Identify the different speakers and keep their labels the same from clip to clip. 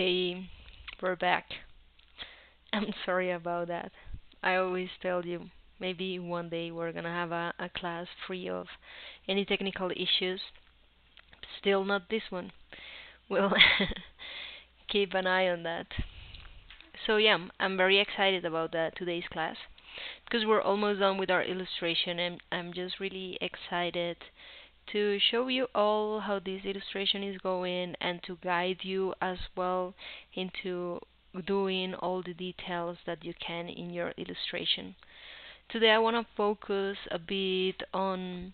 Speaker 1: Hey, we're back. I'm sorry about that. I always tell you, maybe one day we're gonna have a class free of any technical issues. Still not this one. We'll keep an eye on that. So yeah, I'm very excited about today's class because we're almost done with our illustration, and I'm just really excited to show you all how this illustration is going and to guide you as well into doing all the details that you can in your illustration. Today I want to focus a bit on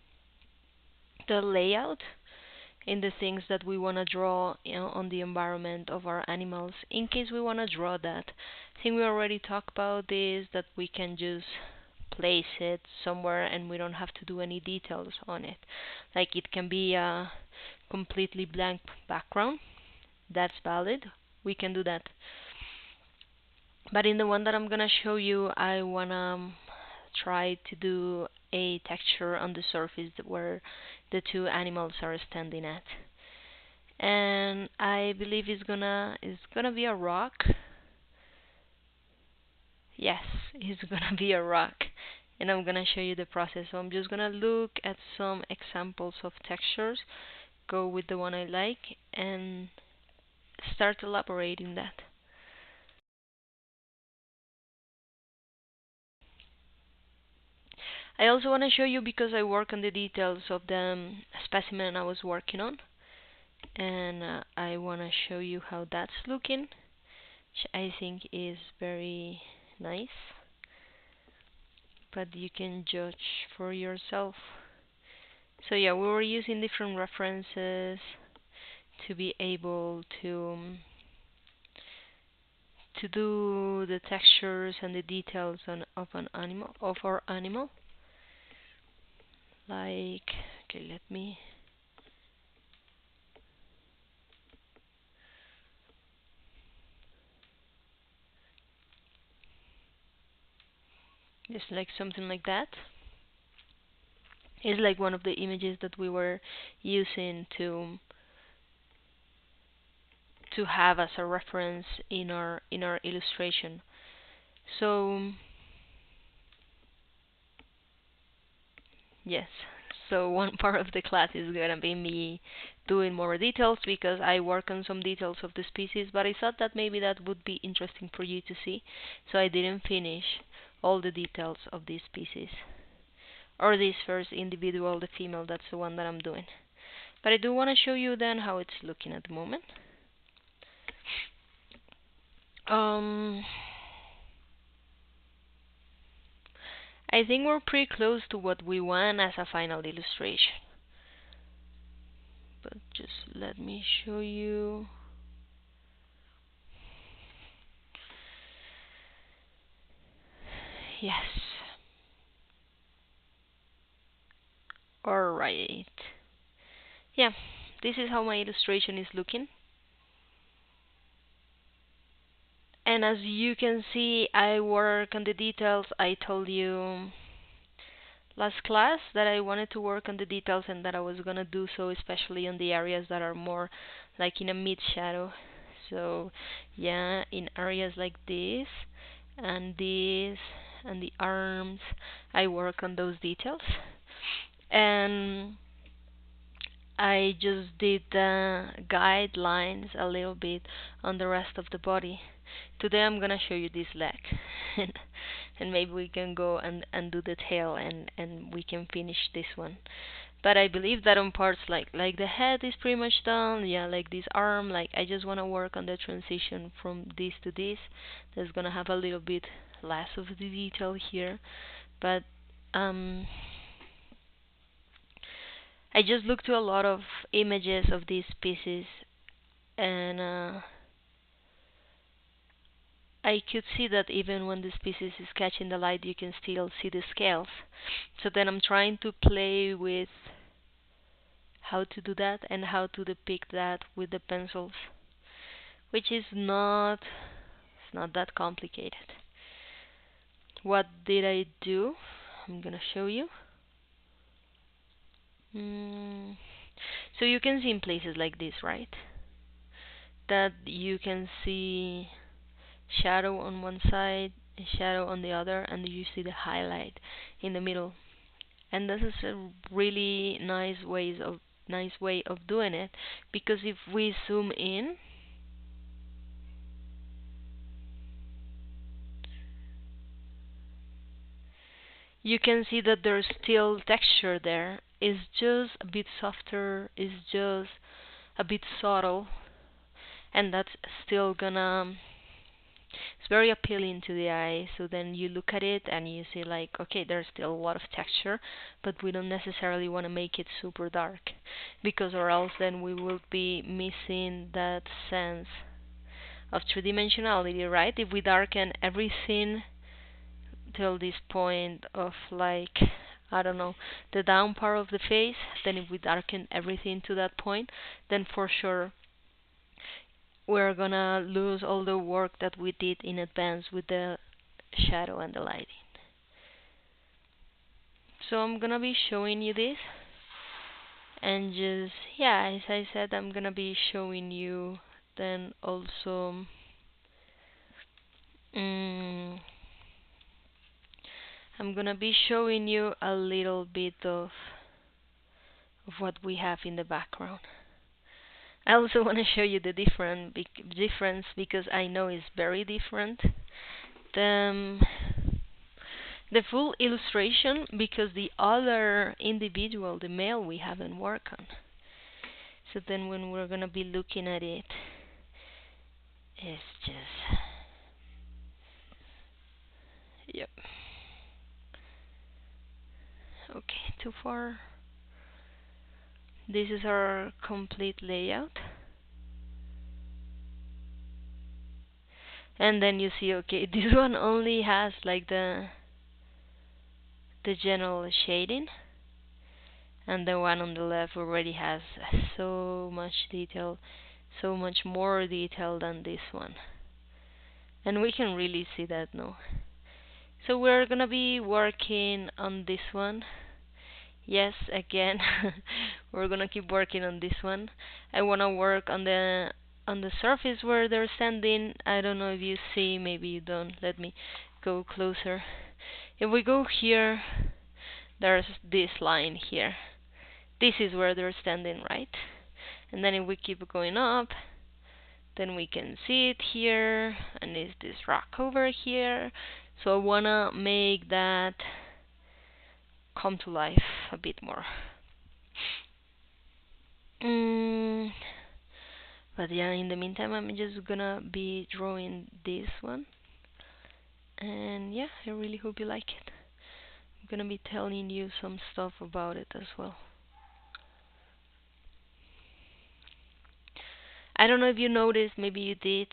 Speaker 1: the layout in the things that we want to draw, on the environment of our animals in case we want to draw that. I think we already talked about this, that we can just place it somewhere and we don't have to do any details on it. Like it can be a completely blank background. That's valid. We can do that. But in the one that I'm gonna show you, I wanna try to do a texture on the surface where the two animals are standing at. And I believe it's gonna be a rock. Yes, it's gonna be a rock. And I'm gonna show you the process. So I'm just gonna look at some examples of textures, go with the one I like, and start elaborating that. I also want to show you because I work on the details of the specimen I was working on, and I want to show you how that's looking, which I think is very nice, but you can judge for yourself. So yeah, we were using different references to be able to do the textures and the details of an animal, of our animal. Like, okay, let me just like something like that. It's like one of the images that we were using to have as a reference in our illustration. So yes, so one part of the class is gonna be me doing more details because I work on some details of the species, but I thought that maybe that would be interesting for you to see, so I didn't finish all the details of this species. Or this first individual, the female, that's the one that I'm doing. But I do want to show you then how it's looking at the moment. Um, I think we're pretty close to what we want as a final illustration. But just let me show you. Yes. Alright. Yeah, this is how my illustration is looking. And as you can see, I work on the details. I told you last class that I wanted to work on the details and that I was gonna do so, especially on the areas that are more like in a mid shadow. So yeah, in areas like this and this and the arms, I work on those details. And I just did the guidelines a little bit on the rest of the body. Today I'm gonna show you this leg, and maybe we can go and do the tail, and we can finish this one. But I believe that on parts like the head is pretty much done. Yeah, like this arm, like I just wanna work on the transition from this to this. There's gonna have a little bit less of the detail here, but um I just looked to a lot of images of these species, and I could see that even when the species is catching the light, you can still see the scales. So then I'm trying to play with how to do that and how to depict that with the pencils, which is not, it's not that complicated. What did I do? I'm gonna show you. So you can see in places like this, right? that you can see shadow on one side, shadow on the other, and you see the highlight in the middle. And this is a really nice way of doing it, because if we zoom in, you can see that there's still texture there. It's just a bit softer, it's just a bit subtle, and that's still gonna it's very appealing to the eye. So then you look at it and you see like, okay, there's still a lot of texture, but we don't necessarily want to make it super dark, because or else then we will be missing that sense of three-dimensionality, right? If we darken everything till this point of like, I don't know, the down part of the face, then if we darken everything to that point, then for sure we're gonna lose all the work that we did in advance with the shadow and the lighting. So I'm gonna be showing you this, and just, yeah, as I said, I'm gonna be showing you then also mm, I'm gonna be showing you a little bit of what we have in the background. I also want to show you the difference, because I know it's very different. The, the full illustration, because the other individual, the male, we haven't worked on. So then when we're gonna be looking at it, it's just, yep. Okay, too far. This is our complete layout. And then you see, okay, this one only has like the general shading, and the one on the left already has so much detail, so much more detail than this one. And we can really see that now. So we're gonna be working on this one. Yes, again, we're gonna keep working on this one. I wanna work on the surface where they're standing. I don't know if you see, maybe you don't. Let me go closer. If we go here, there's this line here. This is where they're standing, right? And then if we keep going up, then we can see it here, and it's this rock over here. So I wanna make that come to life a bit more. But yeah, in the meantime, I'm just gonna be drawing this one. And yeah, I really hope you like it. I'm gonna be telling you some stuff about it as well. I don't know if you noticed, maybe you did,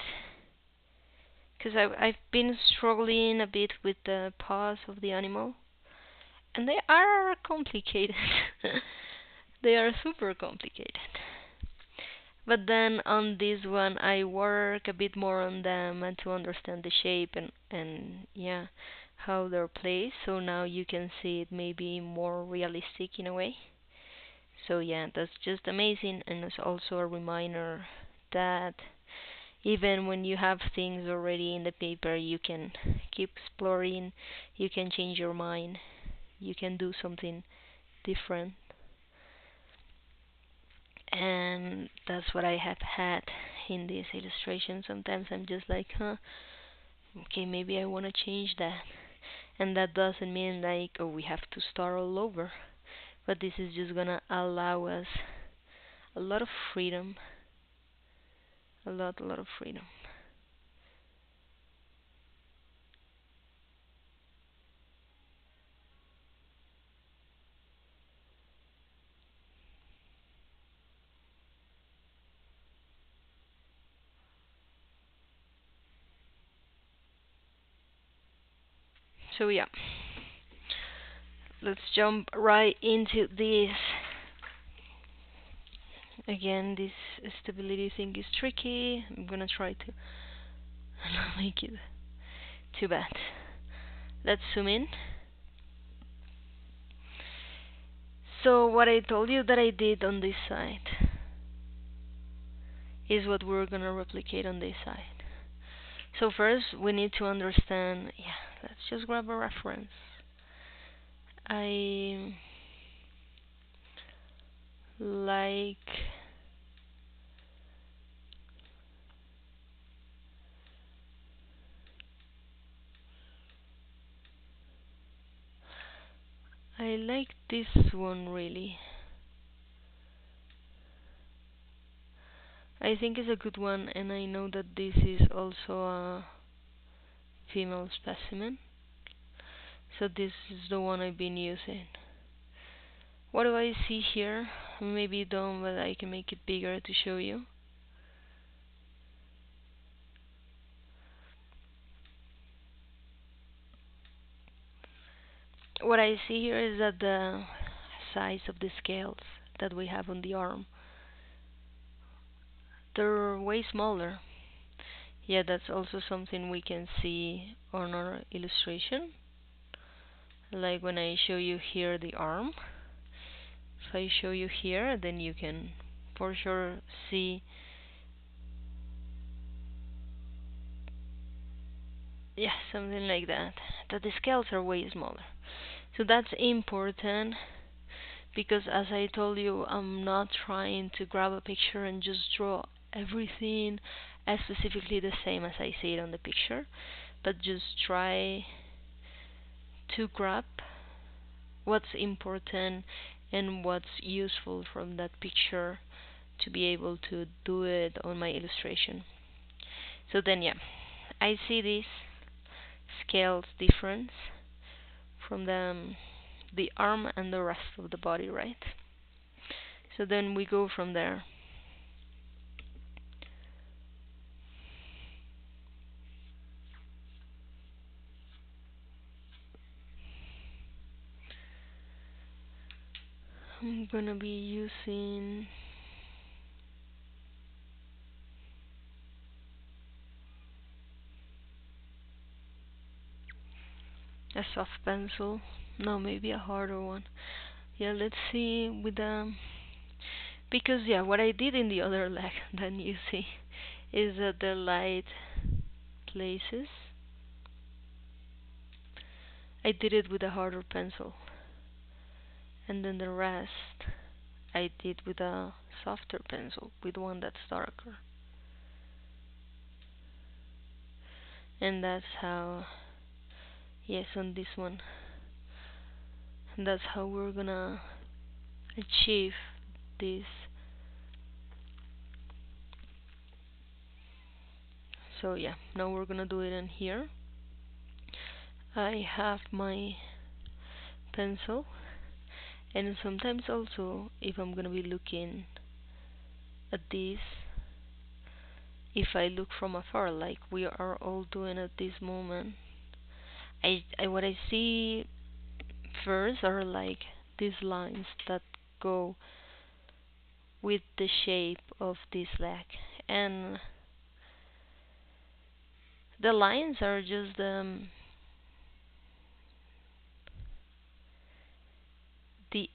Speaker 1: because I've been struggling a bit with the paws of the animal, and they are complicated. They are super complicated. But then on this one, I work a bit more on them and to understand the shape and yeah, how they're placed. So now you can see it maybe more realistic in a way. So yeah, that's just amazing, and it's also a reminder that even when you have things already in the paper, you can keep exploring, you can change your mind, you can do something different. And that's what I have had in this illustration. Sometimes I'm just like, okay, maybe I want to change that. And that doesn't mean like, oh, we have to start all over. But this is just gonna allow us a lot of freedom. A lot of freedom. So yeah, let's jump right into this. Again, this stability thing is tricky. I'm gonna try to not make it too bad. Let's zoom in. So what I told you that I did on this side, is what we're gonna replicate on this side. So first we need to understand, yeah, let's just grab a reference. I like I like this one really. I think it's a good one, and I know that this is also a female specimen, so this is the one I've been using. What do I see here? Maybe don't, but I can make it bigger to show you. What I see here is that the size of the scales that we have on the arm, they're way smaller. Yeah, that's also something we can see on our illustration. Like when I show you here the arm, if I show you here, then you can for sure see, yeah, something like that, that the scales are way smaller. So that's important because, as I told you, I'm not trying to grab a picture and just draw everything as specifically the same as I see it on the picture, but just try to grab what's important and what's useful from that picture to be able to do it on my illustration. So then, yeah, I see this scales difference from the arm and the rest of the body, right? So then we go from there. I'm gonna be using a soft pencil. No, maybe a harder one. Yeah, let's see with because yeah, what I did in the other leg, then you see, is that the light places I did it with a harder pencil, and then the rest I did with a softer pencil, with one that's darker. And that's how, yes, on this one, and that's how we're gonna achieve this. So yeah, now we're gonna do it in here. I have my pencil, and sometimes also if I'm gonna be looking at this, if I look from afar like we are all doing at this moment, I what I see first are like these lines that go with the shape of this leg, and the lines are just the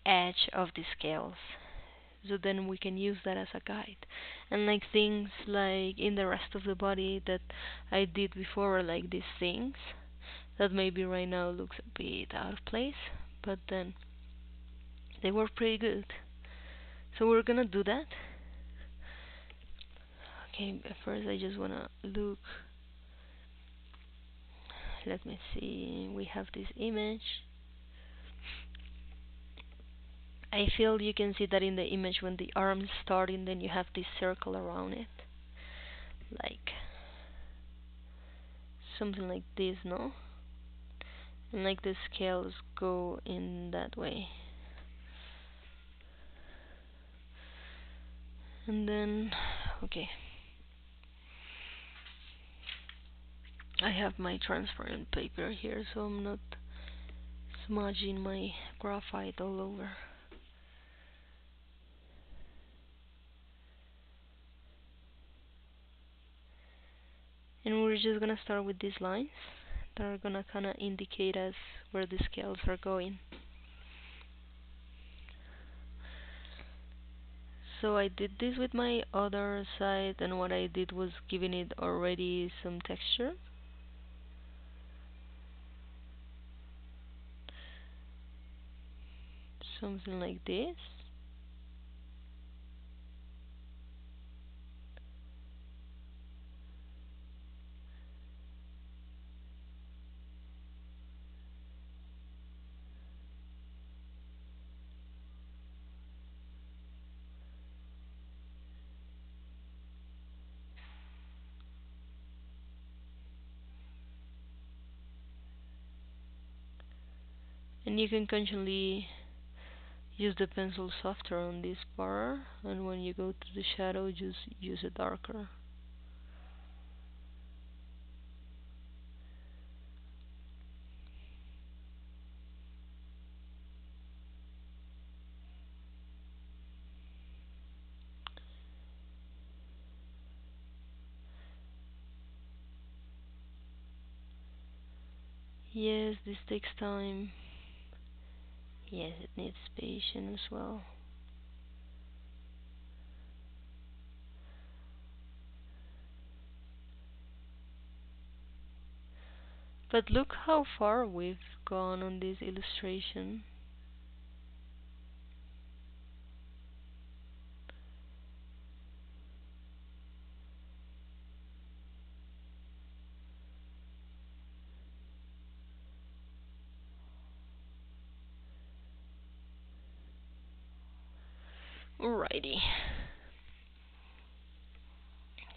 Speaker 1: edge of the scales, so then we can use that as a guide. And like things like in the rest of the body that I did before, like these things that maybe right now looks a bit out of place, but then they were pretty good. So we're gonna do that. Okay, first I just wanna look. Let me see. We have this image. I feel you can see that in the image when the arms starting, then you have this circle around it, like something like this, no? And like the scales go in that way. And then, okay, I have my transparent paper here, so I'm not smudging my graphite all over. And we're just gonna start with these lines that are gonna kinda indicate us where the scales are going. So I did this with my other side, and what I did was giving it already some texture, something like this. And you can consciously use the pencil softer on this part, and when you go to the shadow, just use it darker. Yes, this takes time. Yes, it needs patience as well. But look how far we've gone on this illustration. Alrighty.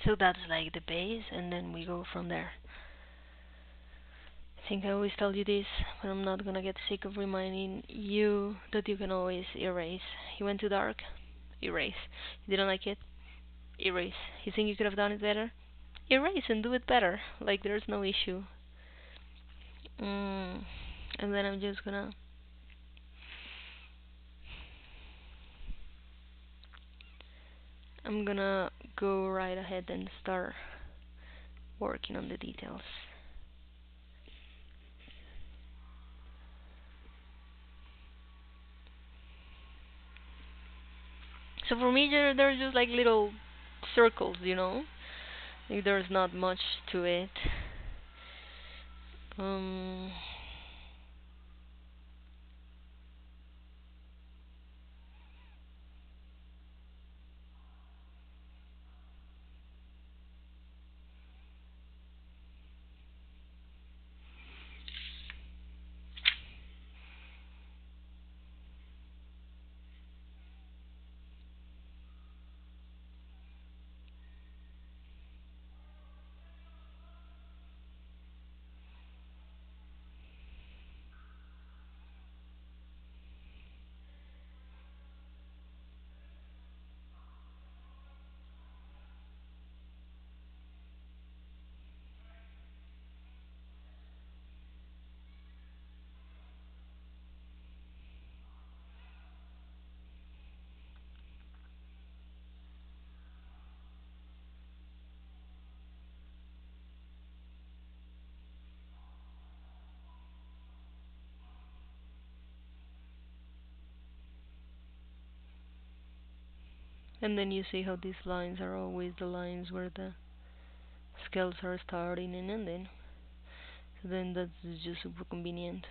Speaker 1: So that's like the base, and then we go from there. I think I always tell you this, but I'm not gonna get sick of reminding you that you can always erase. You went too dark? Erase. You didn't like it? Erase. You think you could have done it better? Erase and do it better. Like there's no issue. Mm. And then I'm gonna go right ahead and start working on the details. So for me, there's just like little circles, you know. Like there's not much to it. Um, and then you see how these lines are always the lines where the scales are starting and ending. So then that's just super convenient.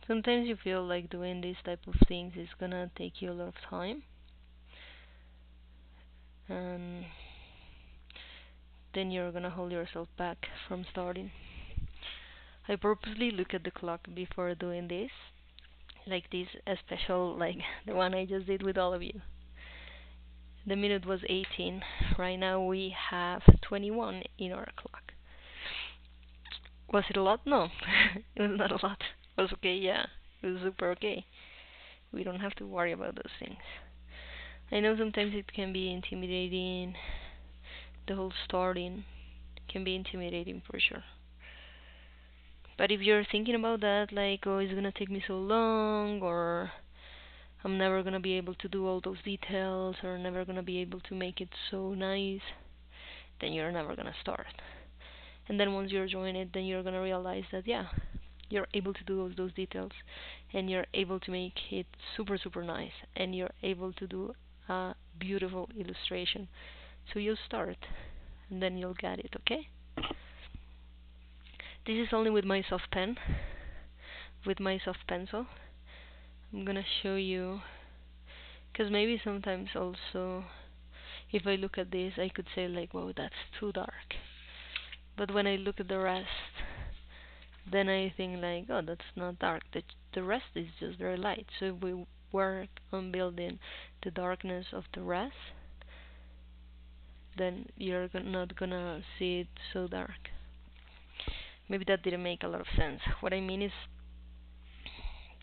Speaker 1: Sometimes you feel like doing this type of things is gonna take you a lot of time, and then you're gonna hold yourself back from starting. I purposely look at the clock before doing this, like this a special, like the one I just did with all of you. The minute was 18. Right now we have 21 in our clock. Was it a lot? No, it was not a lot. It was okay, yeah. It was super okay. We don't have to worry about those things. I know sometimes it can be intimidating. The whole starting can be intimidating for sure. But if you're thinking about that, like, oh, it's gonna take me so long, or I'm never gonna be able to do all those details, or never gonna be able to make it so nice, then you're never gonna start. And then once you're doing it, then you're gonna realize that, yeah, you're able to do all those details, and you're able to make it super, super nice, and you're able to do a beautiful illustration. So you'll start, and then you'll get it, okay? This is only with my soft pen, with my soft pencil. I'm gonna show you, because maybe sometimes also, if I look at this, I could say like, whoa, that's too dark. But when I look at the rest, then I think like, oh, that's not dark. The rest is just very light. So if we work on building the darkness of the rest, then you're not gonna see it so dark. Maybe that didn't make a lot of sense. What I mean is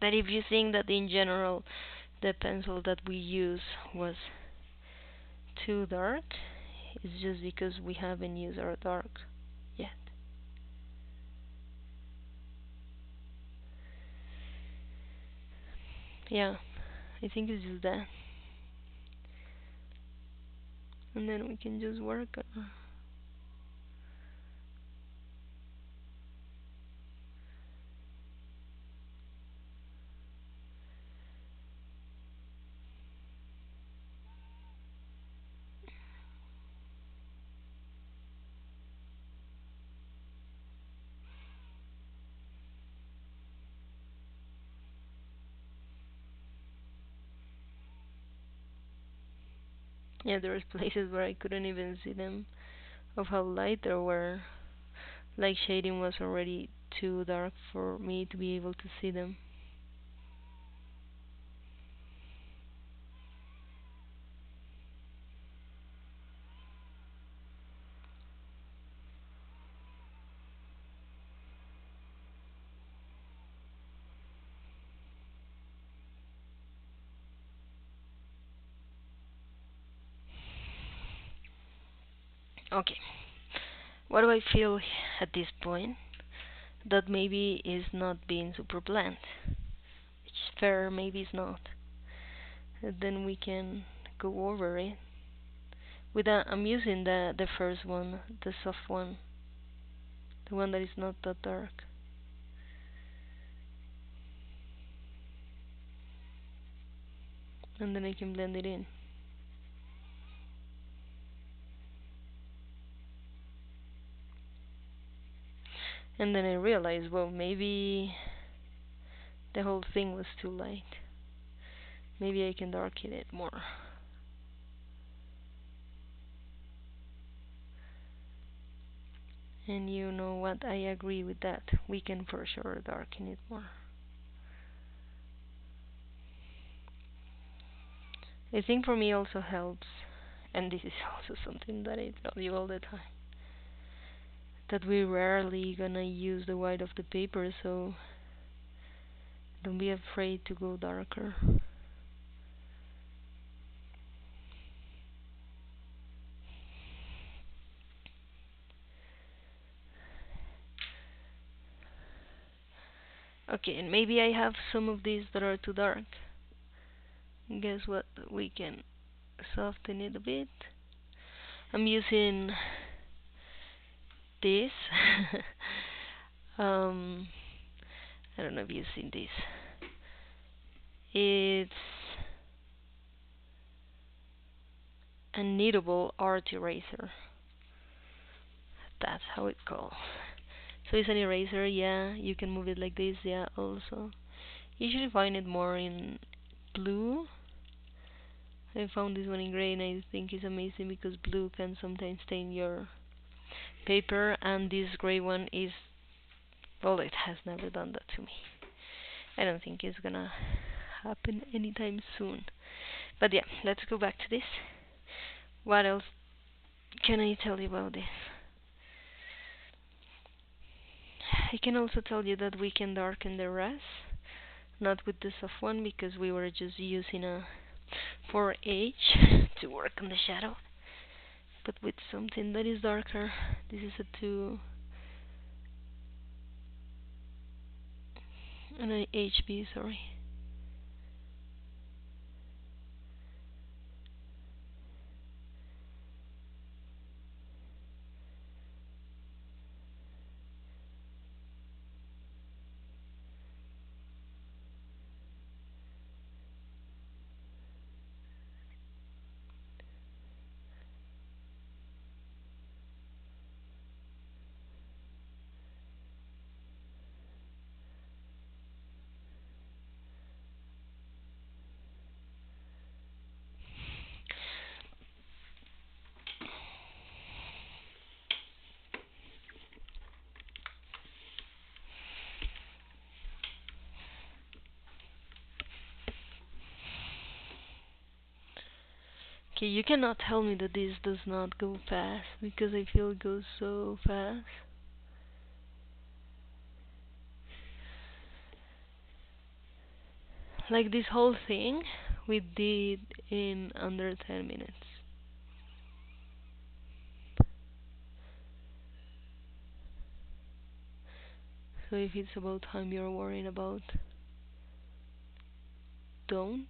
Speaker 1: that if you think that in general the pencil that we use was too dark, it's just because we haven't used our dark yet. Yeah, I think it's just that. And then we can just work on. Yeah, there was places where I couldn't even see them of how light they were. Like shading was already too dark for me to be able to see them. Okay, what do I feel at this point? That maybe is not being super bland. It's fair, maybe it's not. And then we can go over it. I'm using the first one, the soft one, the one that is not that dark. And then I can blend it in. And then I realized, well, maybe the whole thing was too light. Maybe I can darken it more. And you know what? I agree with that. We can for sure darken it more. I think for me also helps, and this is also something that I tell you all the time, that we rarely gonna use the white of the paper, so don't be afraid to go darker. Okay, and maybe I have some of these that are too dark. Guess what? We can soften it a bit. I'm using this. um, I don't know if you've seen this. It's a kneadable art eraser. That's how it's called. So it's an eraser, yeah. You can move it like this, yeah. Also, you usually find it more in blue. I found this one in gray and I think it's amazing because blue can sometimes stain your paper, and this gray one is, well, it has never done that to me. I don't think it's gonna happen anytime soon. But yeah, let's go back to this. What else can I tell you about this? I can also tell you that we can darken the rest, not with the soft one because we were just using a 4H to work on the shadow, but with something that is darker. This is a 2 and an HB, sorry. Okay, you cannot tell me that this does not go fast because I feel it goes so fast. Like this whole thing we did in under 10 minutes. So if it's about time you're worrying about, don't.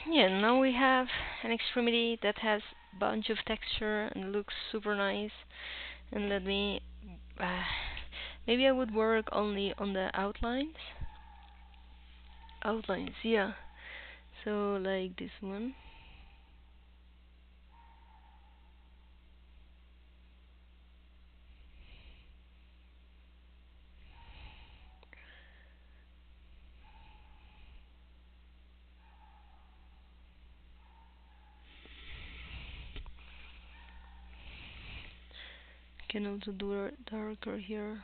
Speaker 1: Yeah, now we have an extremity that has bunch of texture and looks super nice. And let me, uh, maybe I would work only on the outlines. Outlines, yeah. So like this one. Can also do it darker here.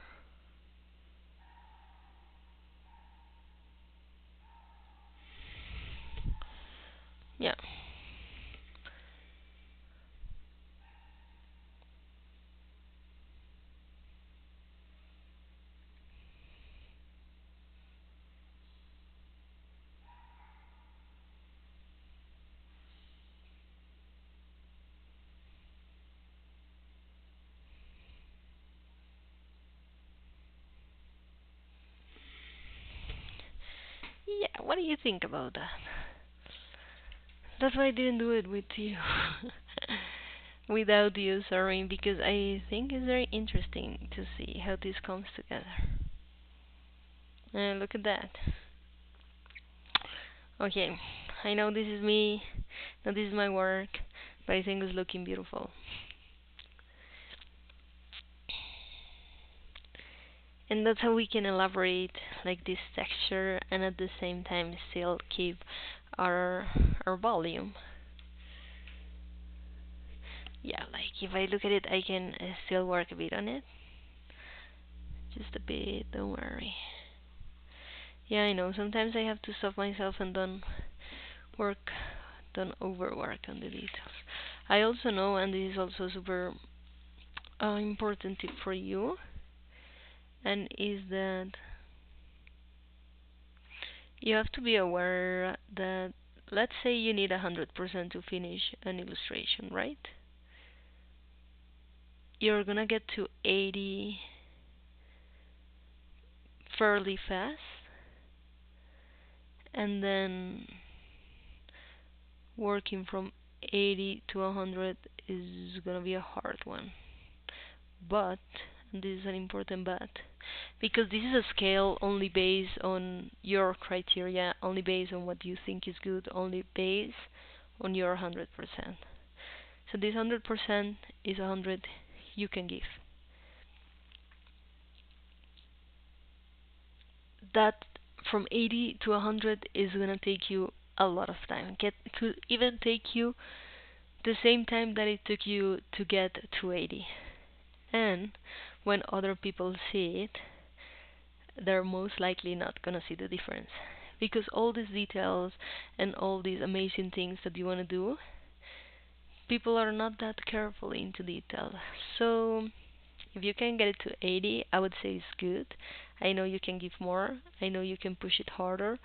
Speaker 1: Yeah. Yeah, what do you think about that? That's why I didn't do it with you. without you, sorry, because I think it's very interesting to see how this comes together. Look at that. Okay, I know this is me, now this is my work, but I think it's looking beautiful. And that's how we can elaborate like this texture and at the same time still keep our our volume. Yeah, like if I look at it, I can still work a bit on it, just a bit. Don't worry. Yeah, I know. Sometimes I have to stop myself and work, don't overwork on the details. I also know, and this is also super important tip for you, and is that you have to be aware that let's say you need 100% to finish an illustration, right? You're gonna get to 80 fairly fast, and then working from 80 to 100 is gonna be a hard one. But, and this is an important but, because this is a scale only based on your criteria, only based on what you think is good, only based on your 100%. So this 100% is 100 you can give. That from 80 to 100 is gonna take you a lot of time. Could even take you the same time that it took you to get to 80. And when other people see it, they're most likely not gonna see the difference. Because all these details and all these amazing things that you wanna do, people are not that careful into detail. So if you can get it to 80, I would say it's good. I know you can give more. I know you can push it harder,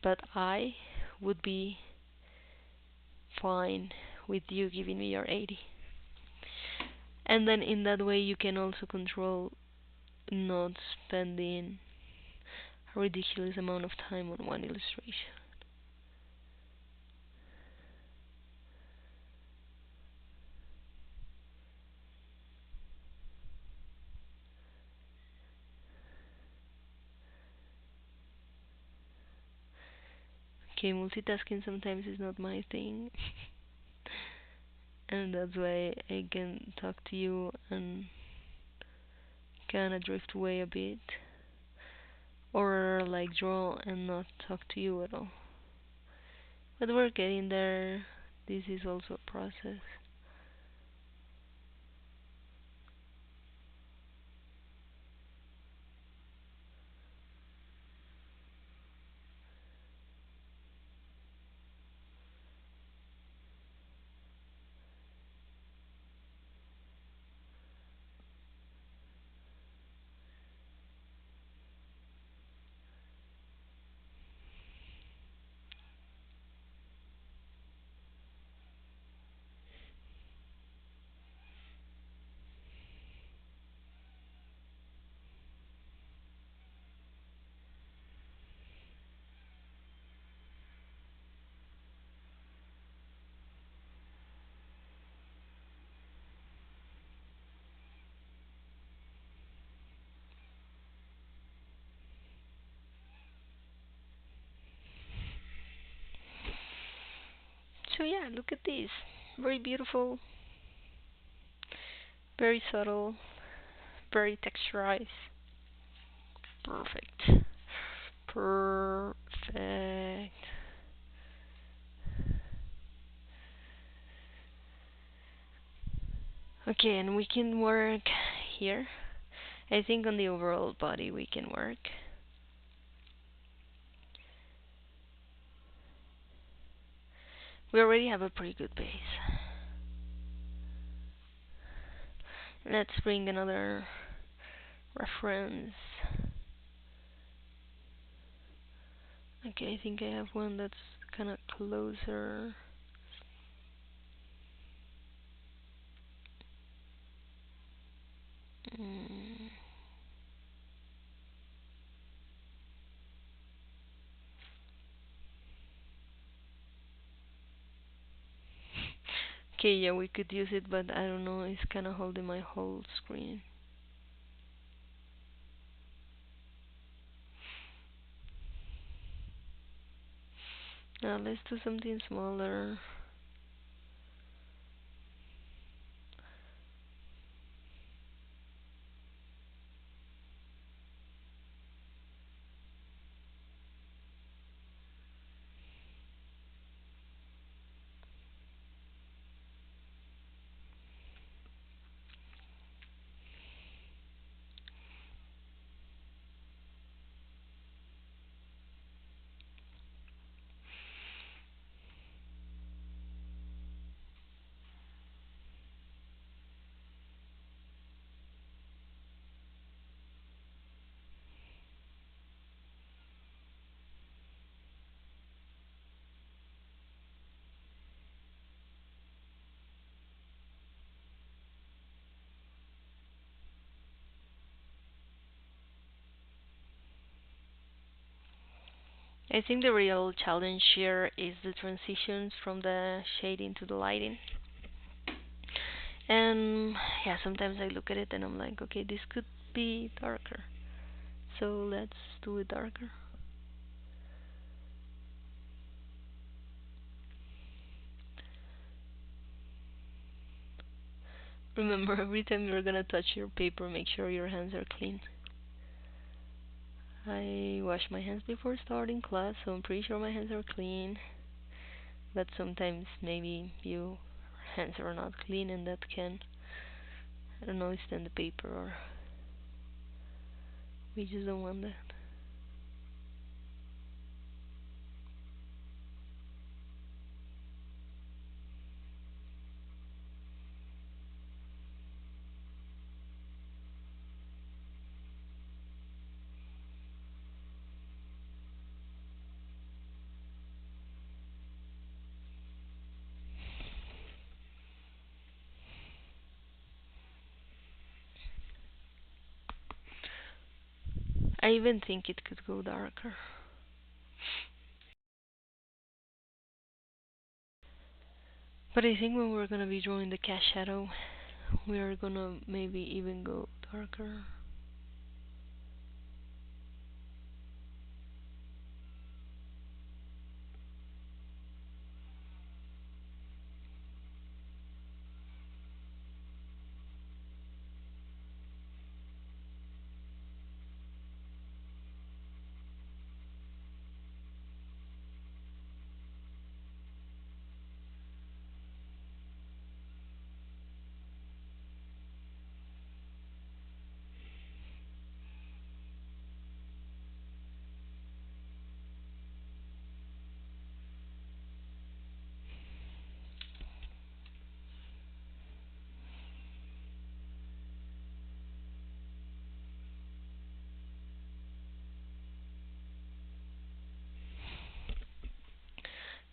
Speaker 1: but I would be fine with you giving me your 80. And then in that way you can also control not spending a ridiculous amount of time on one illustration. Okay, multitasking sometimes is not my thing, and that's why I can talk to you and kinda drift away a bit, or like draw and not talk to you at all. But we're getting there. This is also a process. So yeah, look at this. Very beautiful, very subtle, very texturized. Perfect. Perfect. Okay, and we can work here. I think on the overall body we can work. We already have a pretty good base. Let's bring another reference. Okay, I think I have one that's kind of closer. Mm. Okay, yeah, we could use it, but I don't know, it's kind of holding my whole screen. Now let's do something smaller. I think the real challenge here is the transitions from the shading to the lighting. And yeah, sometimes I look at it and I'm like, okay, this could be darker. So let's do it darker. Remember, every time you're gonna touch your paper, make sure your hands are clean. I wash my hands before starting class, so I'm pretty sure my hands are clean. But sometimes maybe your hands are not clean and that can, I don't know, stand the paper or we just don't want that. I even think it could go darker. But I think when we're gonna be drawing the cat shadow, we are gonna maybe even go darker.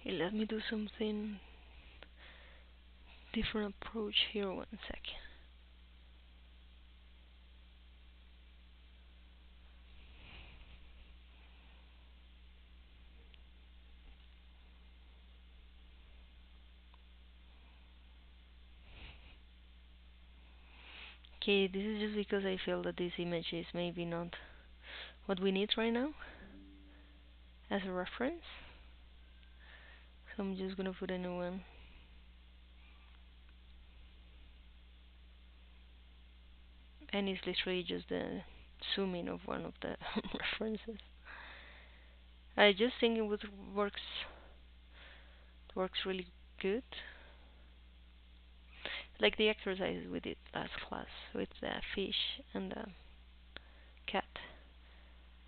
Speaker 1: Hey, let me do something different approach here. 1 second. Okay, this is just because I feel that this image is maybe not what we need right now as a reference. So I'm just gonna put a new one. And it's literally just the zooming of one of the references. I just think it works really good. Like the exercises we did last class with the fish and the cat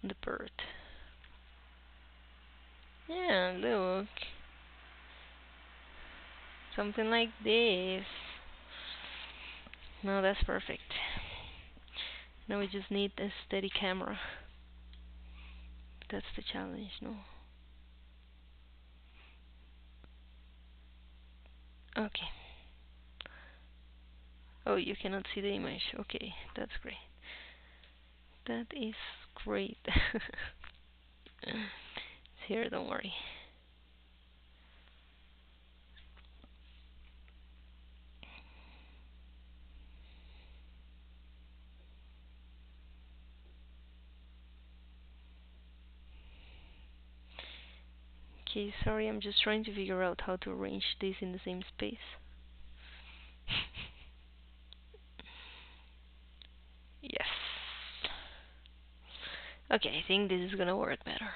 Speaker 1: and the bird. Yeah, look. Something like this. No, that's perfect. Now we just need a steady camera. That's the challenge, no? Okay. Oh, you cannot see the image. Okay, that's great. That is great. It's here, don't worry. Okay, sorry, I'm just trying to figure out how to arrange this in the same space. Yes. Okay, I think this is gonna work better.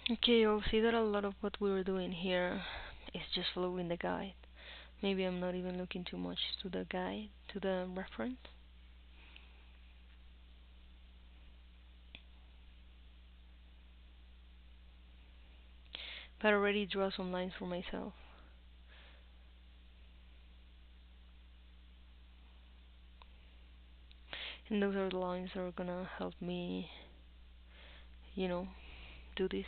Speaker 1: Okay, you'll see that a lot of what we were doing here is just following the guide. Maybe I'm not even looking too much to the guide, to the reference, but I already draw some lines for myself. And those are the lines that are gonna help me, you know, do this.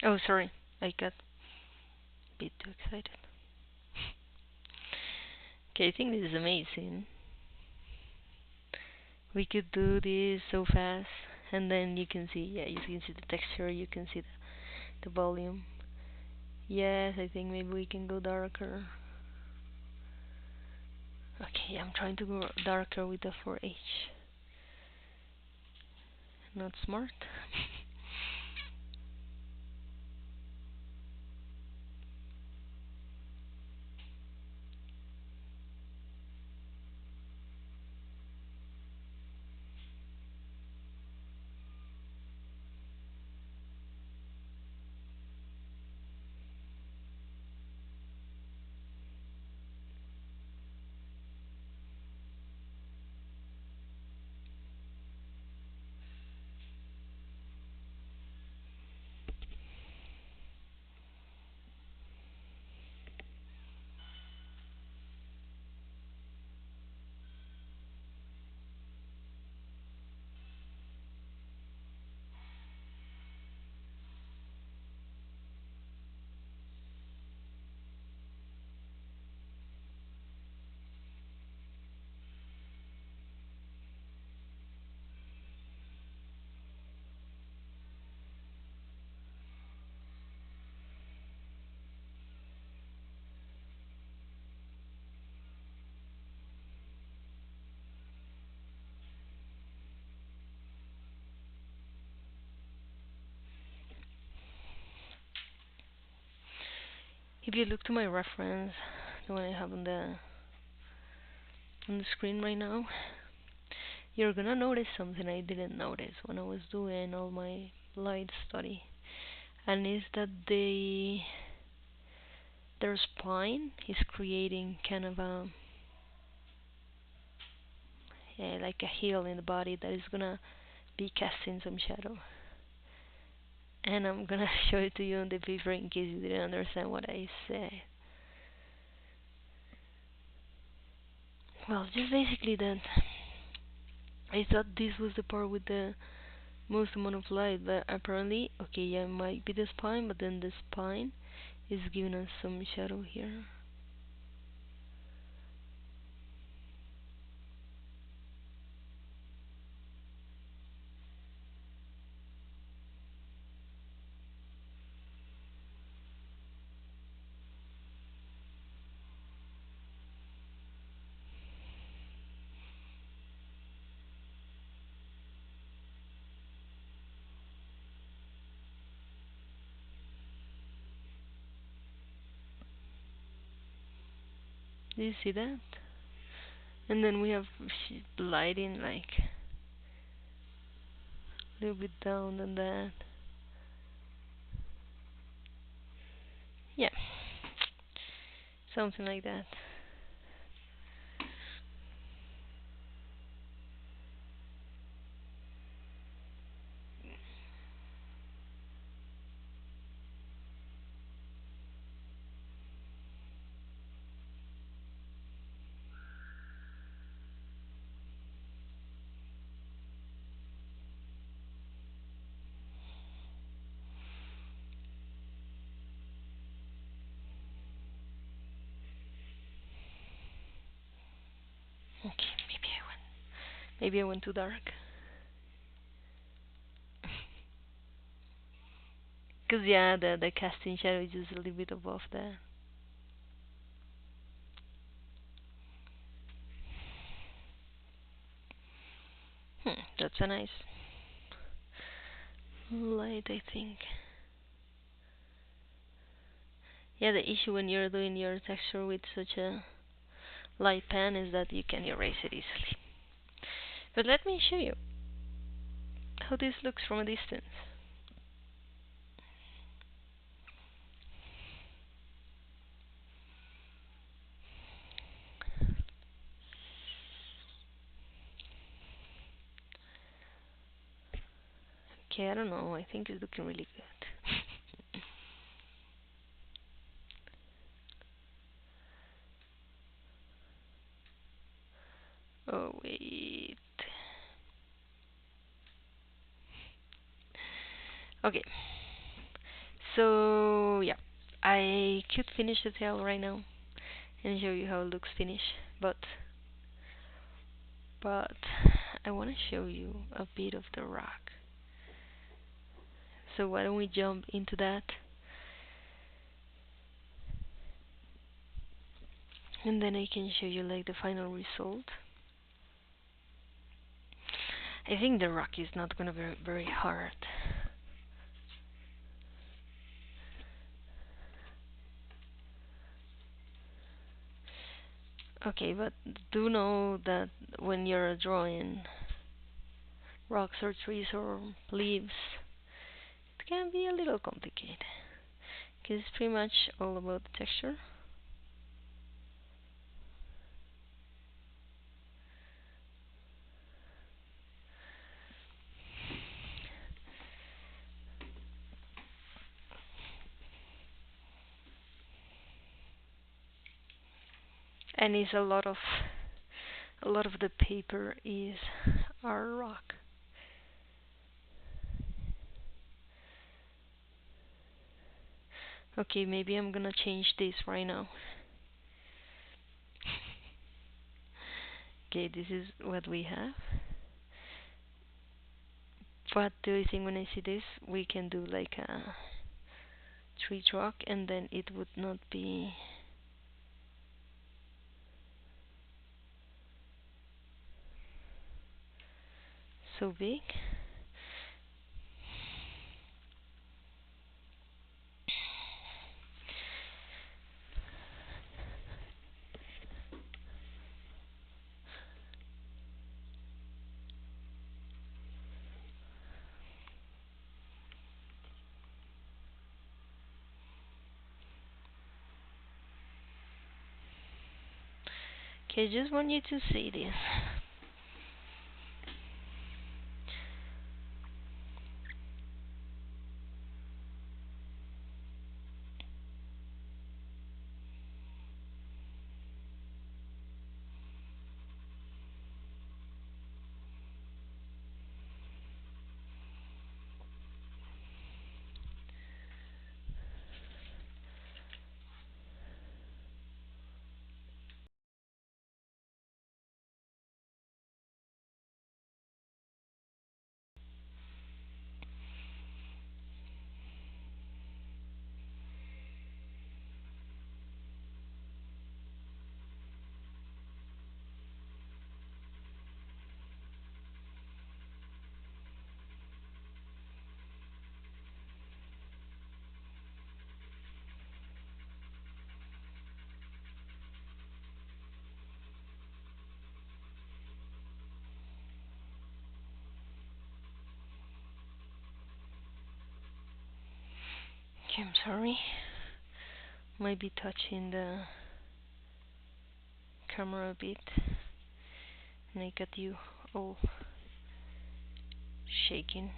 Speaker 1: Oh, sorry, I got a bit too excited. Okay, I think this is amazing. We could do this so fast, and then you can see, yeah, you can see the texture, you can see the volume. Yes, I think maybe we can go darker. Okay, I'm trying to go darker with the 4H. Not smart. If you look to my reference, the one I have on the screen right now, you're gonna notice something I didn't notice when I was doing all my light study, and is that their spine is creating kind of a like a heel in the body that is gonna be casting some shadow. And I'm gonna show it to you on the paper in case you didn't understand what I said. Well, just basically that I thought this was the part with the most amount of light, but apparently, okay, yeah, it might be the spine, but then the spine is giving us some shadow here. Do you see that? And then we have lighting like a little bit down than that. Yeah, something like that. Okay, maybe I went too dark. Cause yeah, the casting shadow is just a little bit above that. That's a nice light, I think. Yeah, the issue when you're doing your texture with such a light pen is that you can erase it easily. But let me show you how this looks from a distance. Okay, I don't know. I think it's looking really good. Oh, wait. Okay. So, yeah. I could finish the tail right now and show you how it looks finished. But I want to show you a bit of the rock. So why don't we jump into that? And then I can show you like the final result. I think the rock is not gonna be very hard. Okay, but do know that when you're drawing rocks or trees or leaves, it can be a little complicated. Because it's pretty much all about the texture. And it's a lot of the paper is our rock. Okay, maybe I'm gonna change this right now. Okay, this is what we have. But do you think when I see this, we can do like a tree rock and then it would not be so big? Okay, just want you to see this. Okay, I'm sorry. Might be touching the camera a bit. And I got you all shaking.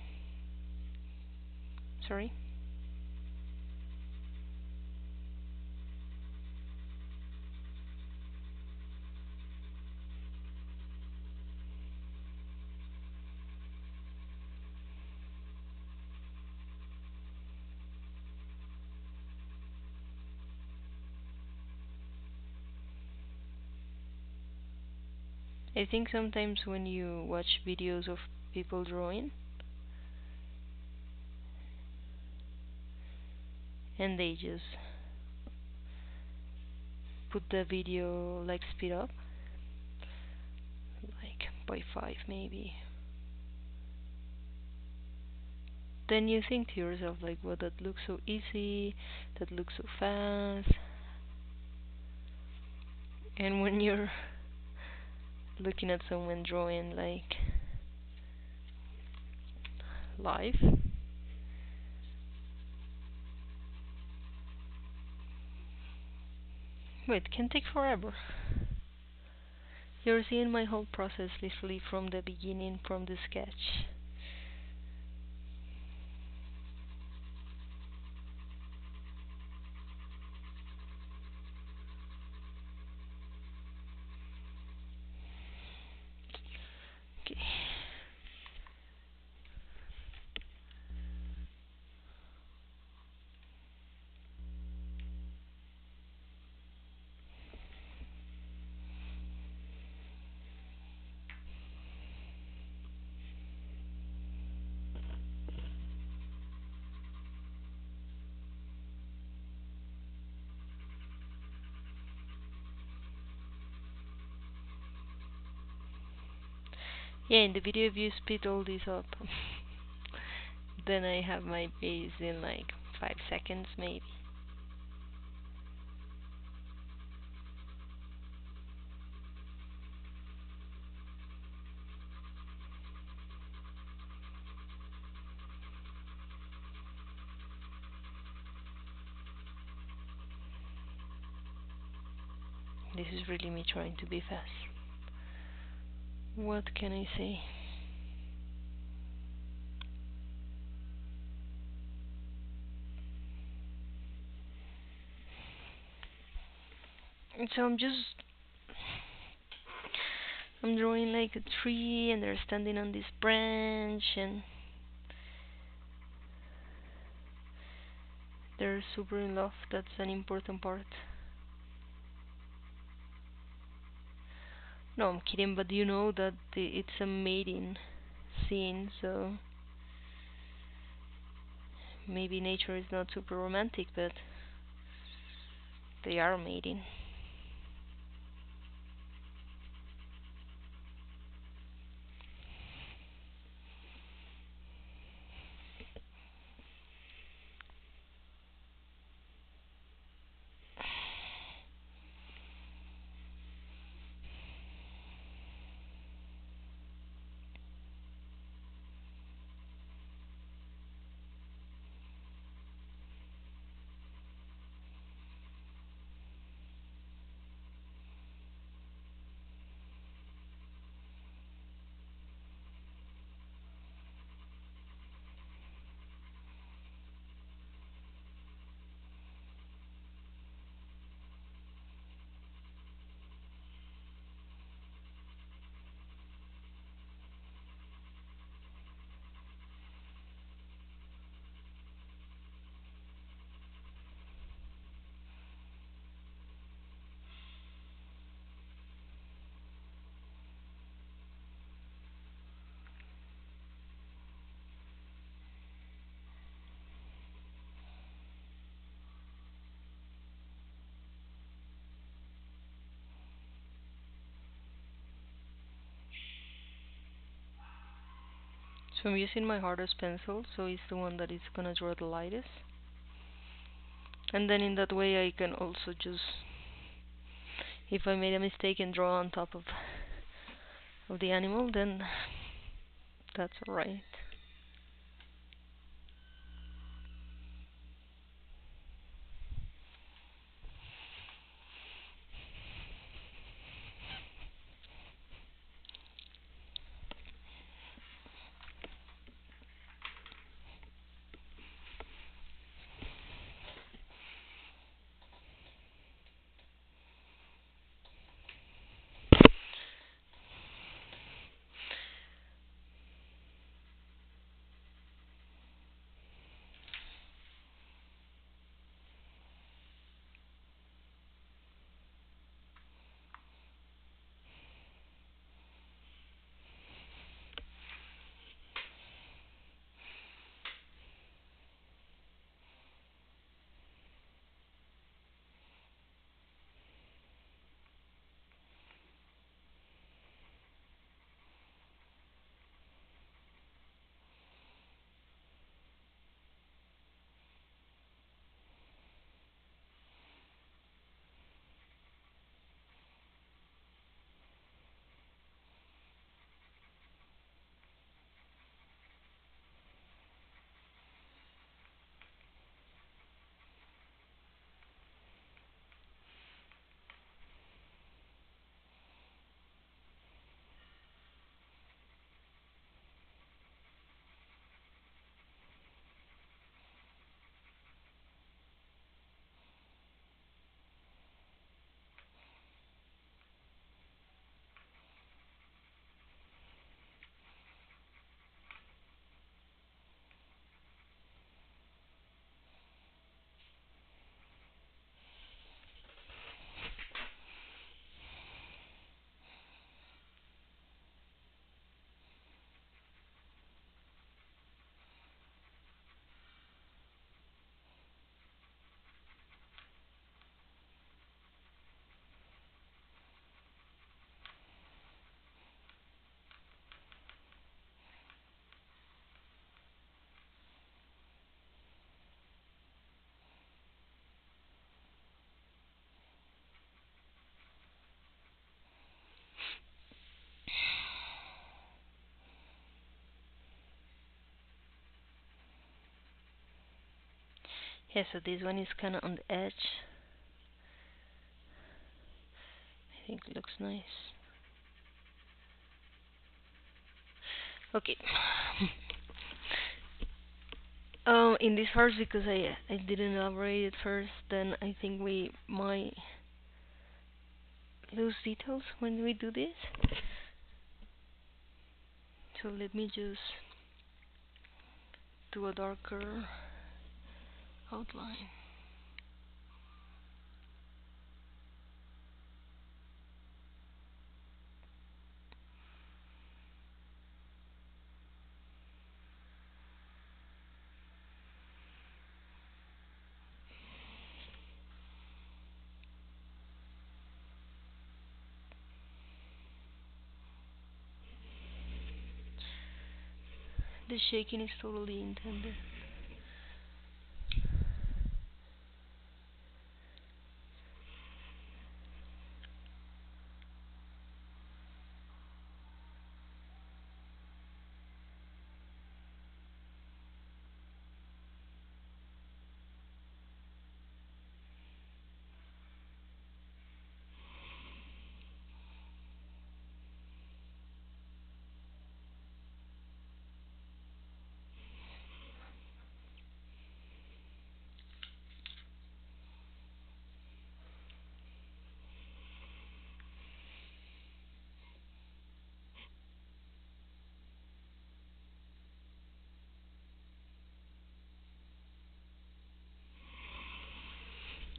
Speaker 1: Sorry. I think sometimes when you watch videos of people drawing and they just put the video like speed up, like by 5 maybe, then you think to yourself like, well, that looks so easy, that looks so fast. And when you're looking at someone drawing like live, well, it can take forever. You're seeing my whole process literally from the beginning, from the sketch. Okay. Yeah, in the video if you speed all this up, then I have my base in like 5 seconds maybe. This is really me trying to be fast. What can I say? So I'm drawing like a tree and they're standing on this branch and they're super in love. That's an important part. No, I'm kidding, but you know that it's a mating scene, so maybe nature is not super romantic, but they are mating. So I'm using my hardest pencil, so it's the one that is gonna draw the lightest. And then in that way I can also just, if I made a mistake and draw on top of the animal, then that's alright. Yeah, so this one is kind of on the edge. I think it looks nice. Okay. In this first, because I didn't elaborate it first, then I think we might lose details when we do this. So let me just do a darker outline. The shaking is totally intended.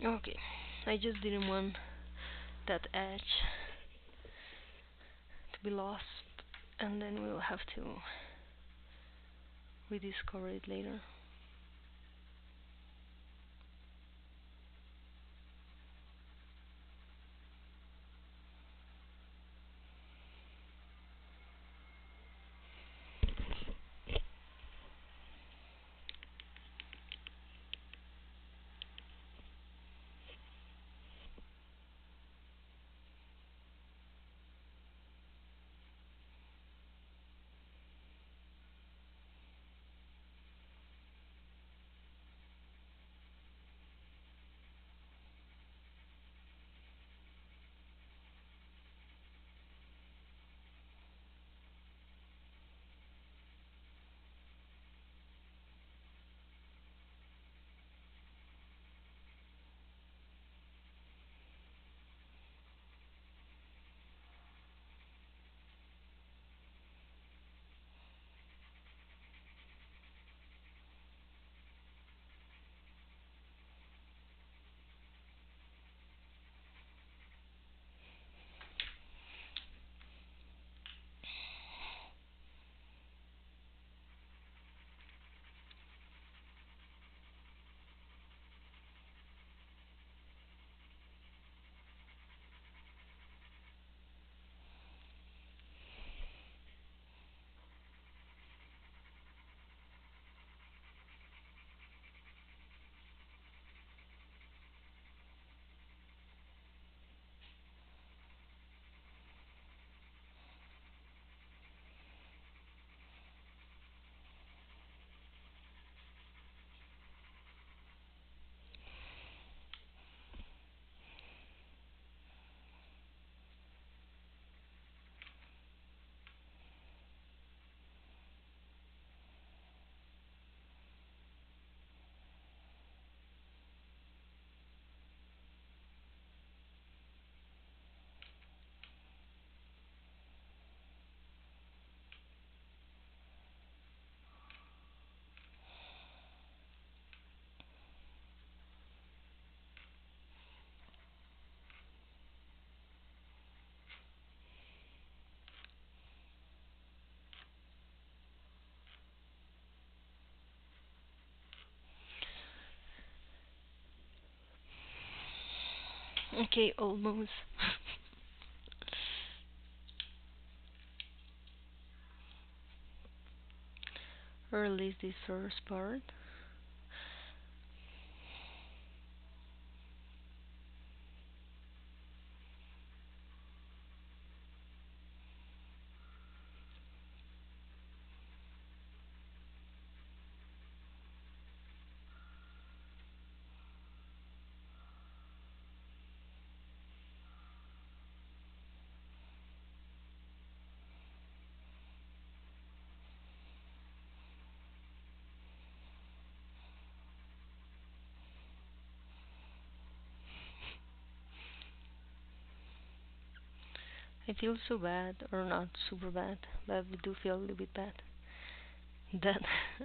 Speaker 1: Okay, I just didn't want that edge to be lost, and then we'll have to rediscover it later. Okay, almost. Or at least this first part. I feel so bad, or not super bad, but we do feel a little bit bad that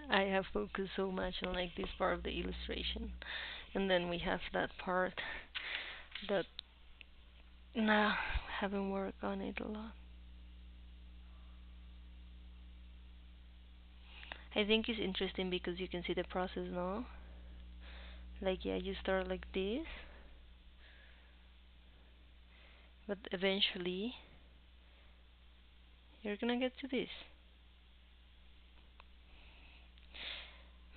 Speaker 1: I have focused so much on like this part of the illustration, and then we have that part that nah haven't worked on it a lot. I think it's interesting because you can see the process now. Like yeah, you start like this, but eventually you're gonna get to this.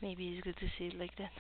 Speaker 1: Maybe it's good to see it like that.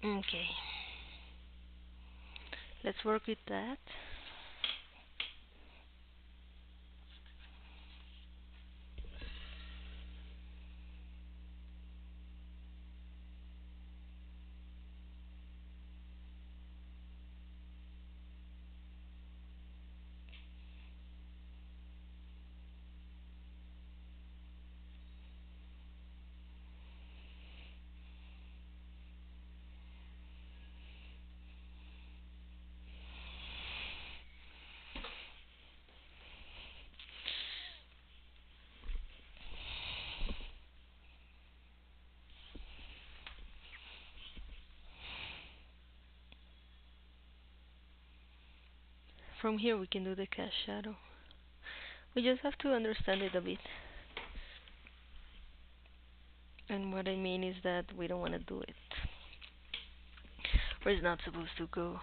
Speaker 1: Okay, let's work with that. From here we can do the cast shadow. We just have to understand it a bit. And what I mean is that we don't want to do it where it's not supposed to go.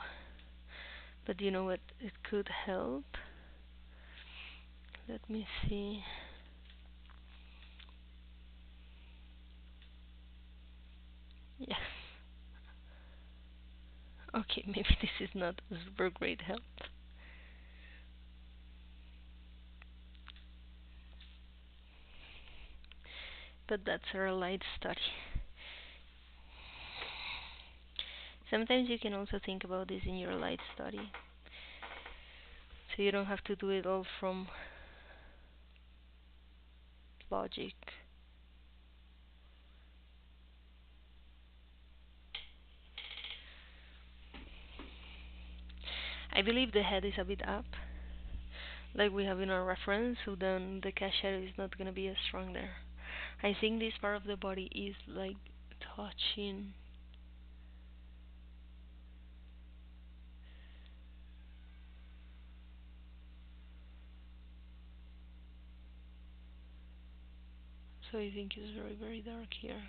Speaker 1: But you know what? It could help. Let me see. Yes. Okay, maybe this is not a super great help. But that's our light study. Sometimes you can also think about this in your light study. So you don't have to do it all from logic. I believe the head is a bit up, like we have in our reference, so then the cast shadow is not gonna be as strong there. I think this part of the body is like touching. So I think it's very, very dark here.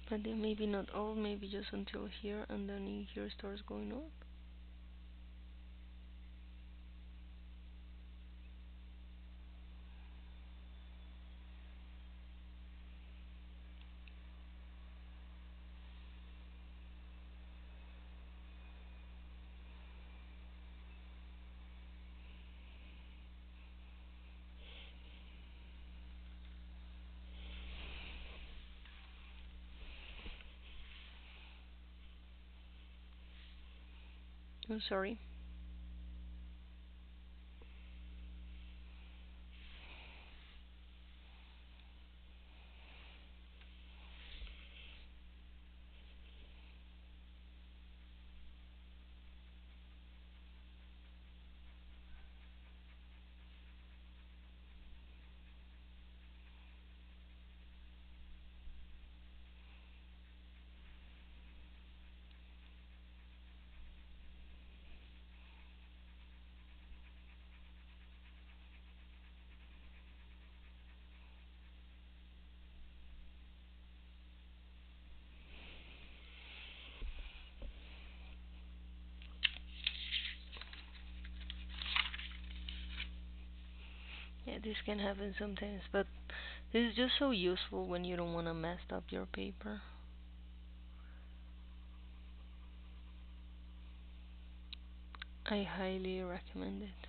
Speaker 1: But then maybe not all, maybe just until here, and then in here starts going up. I'm sorry. Yeah, this can happen sometimes, but this is just so useful when you don't want to mess up your paper. I highly recommend it.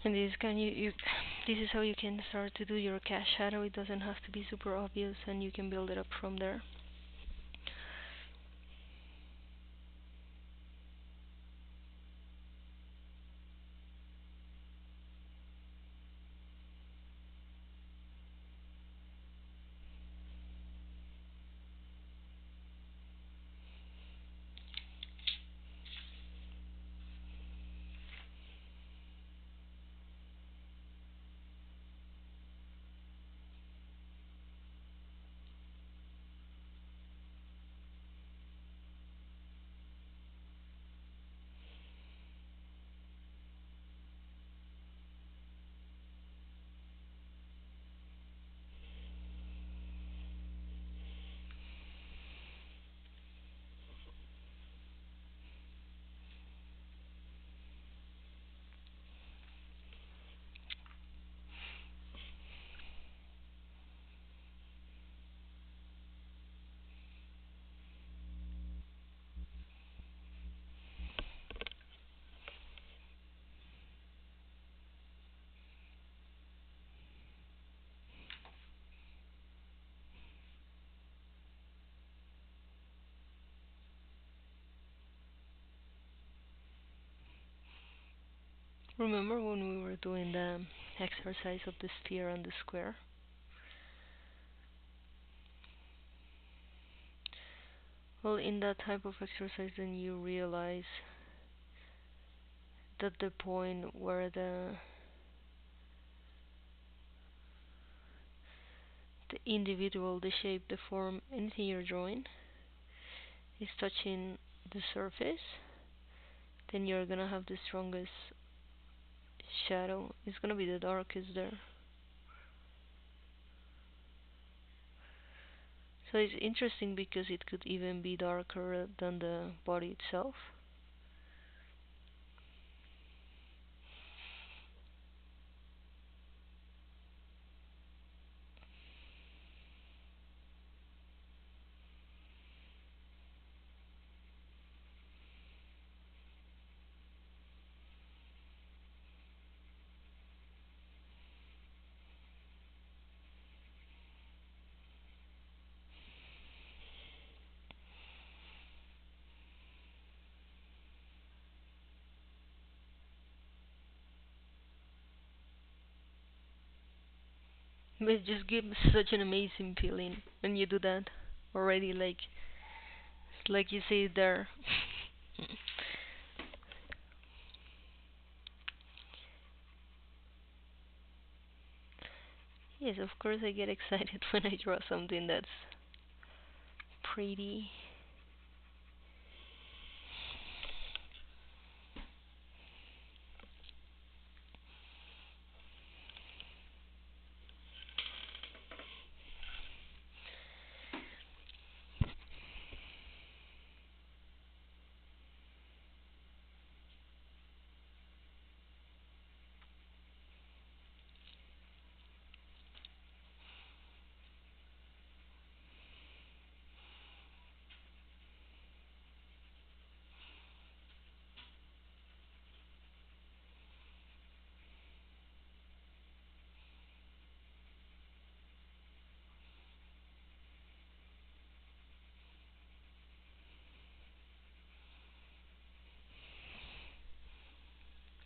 Speaker 1: And this is how you can start to do your cast shadow. It doesn't have to be super obvious, and you can build it up from there. Remember when we were doing the exercise of the sphere and the square? Well, in that type of exercise, then you realize that the point where the individual, the shape, the form, anything you're drawing is touching the surface, then you're gonna have the strongest shadow. It's gonna be the darkest there. So it's interesting because it could even be darker than the body itself. But it just gives such an amazing feeling when you do that already, like you see it there. Yes, of course I get excited when I draw something that's pretty.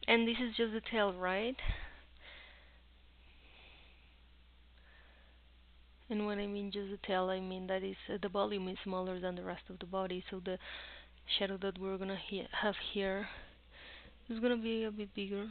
Speaker 1: And this is just the tail, right? And when I mean just the tail, I mean that is the volume is smaller than the rest of the body, so the shadow that we're gonna have here is gonna be a bit bigger.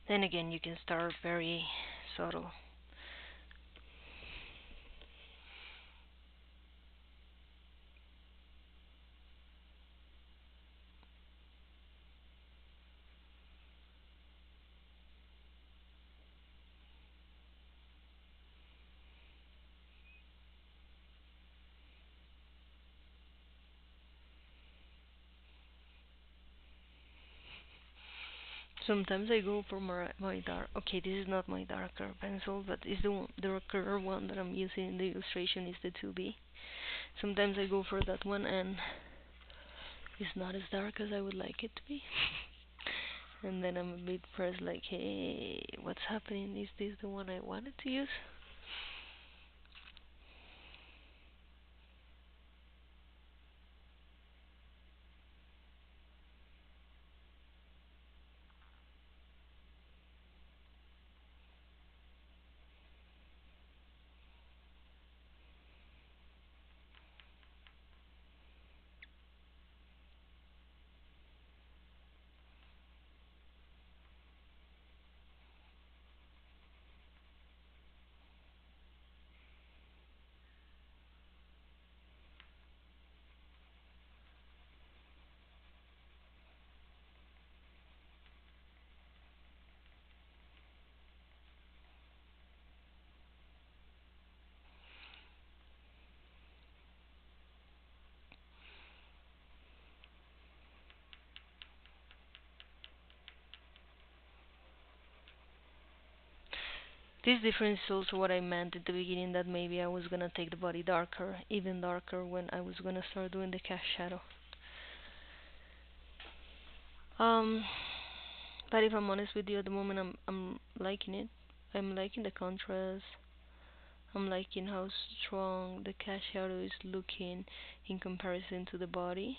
Speaker 1: Then again, you can start very subtle. Sometimes I go for my dark. Okay, this is not my darker pencil, but it's the darker one that I'm using in the illustration is the 2B. Sometimes I go for that one, and it's not as dark as I would like it to be. And then I'm a bit pressed, like, hey, what's happening? Is this the one I wanted to use? This difference is also what I meant at the beginning, that maybe I was gonna take the body darker, even darker, when I was gonna start doing the cast shadow. Um, but if I'm honest with you, at the moment I'm liking it. I'm liking the contrast. I'm liking how strong the cast shadow is looking in comparison to the body.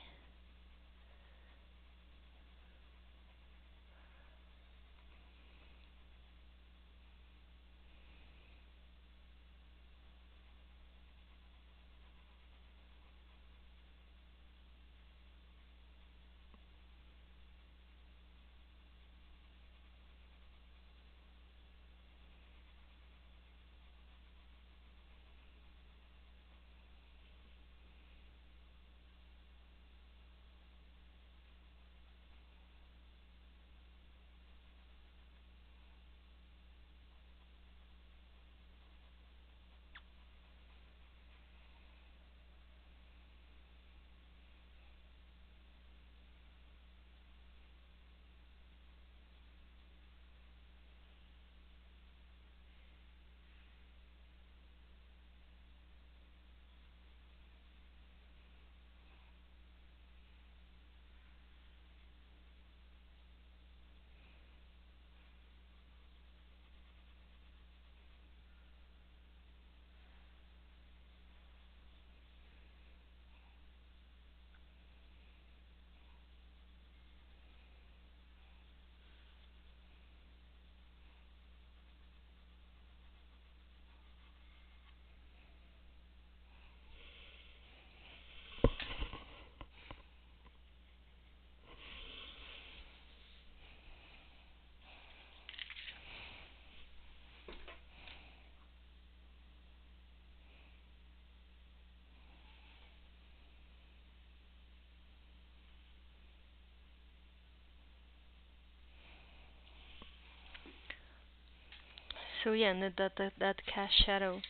Speaker 1: So yeah, and that cast shadow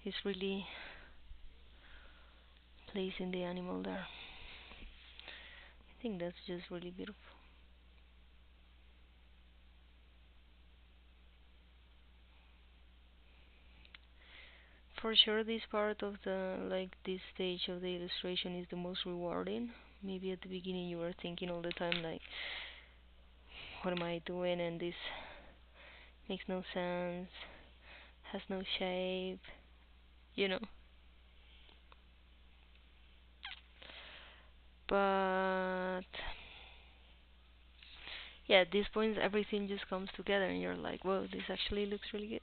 Speaker 1: is really placing the animal there. I think that's just really beautiful. For sure, this part of the like this stage of the illustration is the most rewarding. Maybe at the beginning you were thinking all the time like, what am I doing? And this makes no sense, has no shape, you know. But yeah, at this point everything just comes together, and you're like, whoa, this actually looks really good.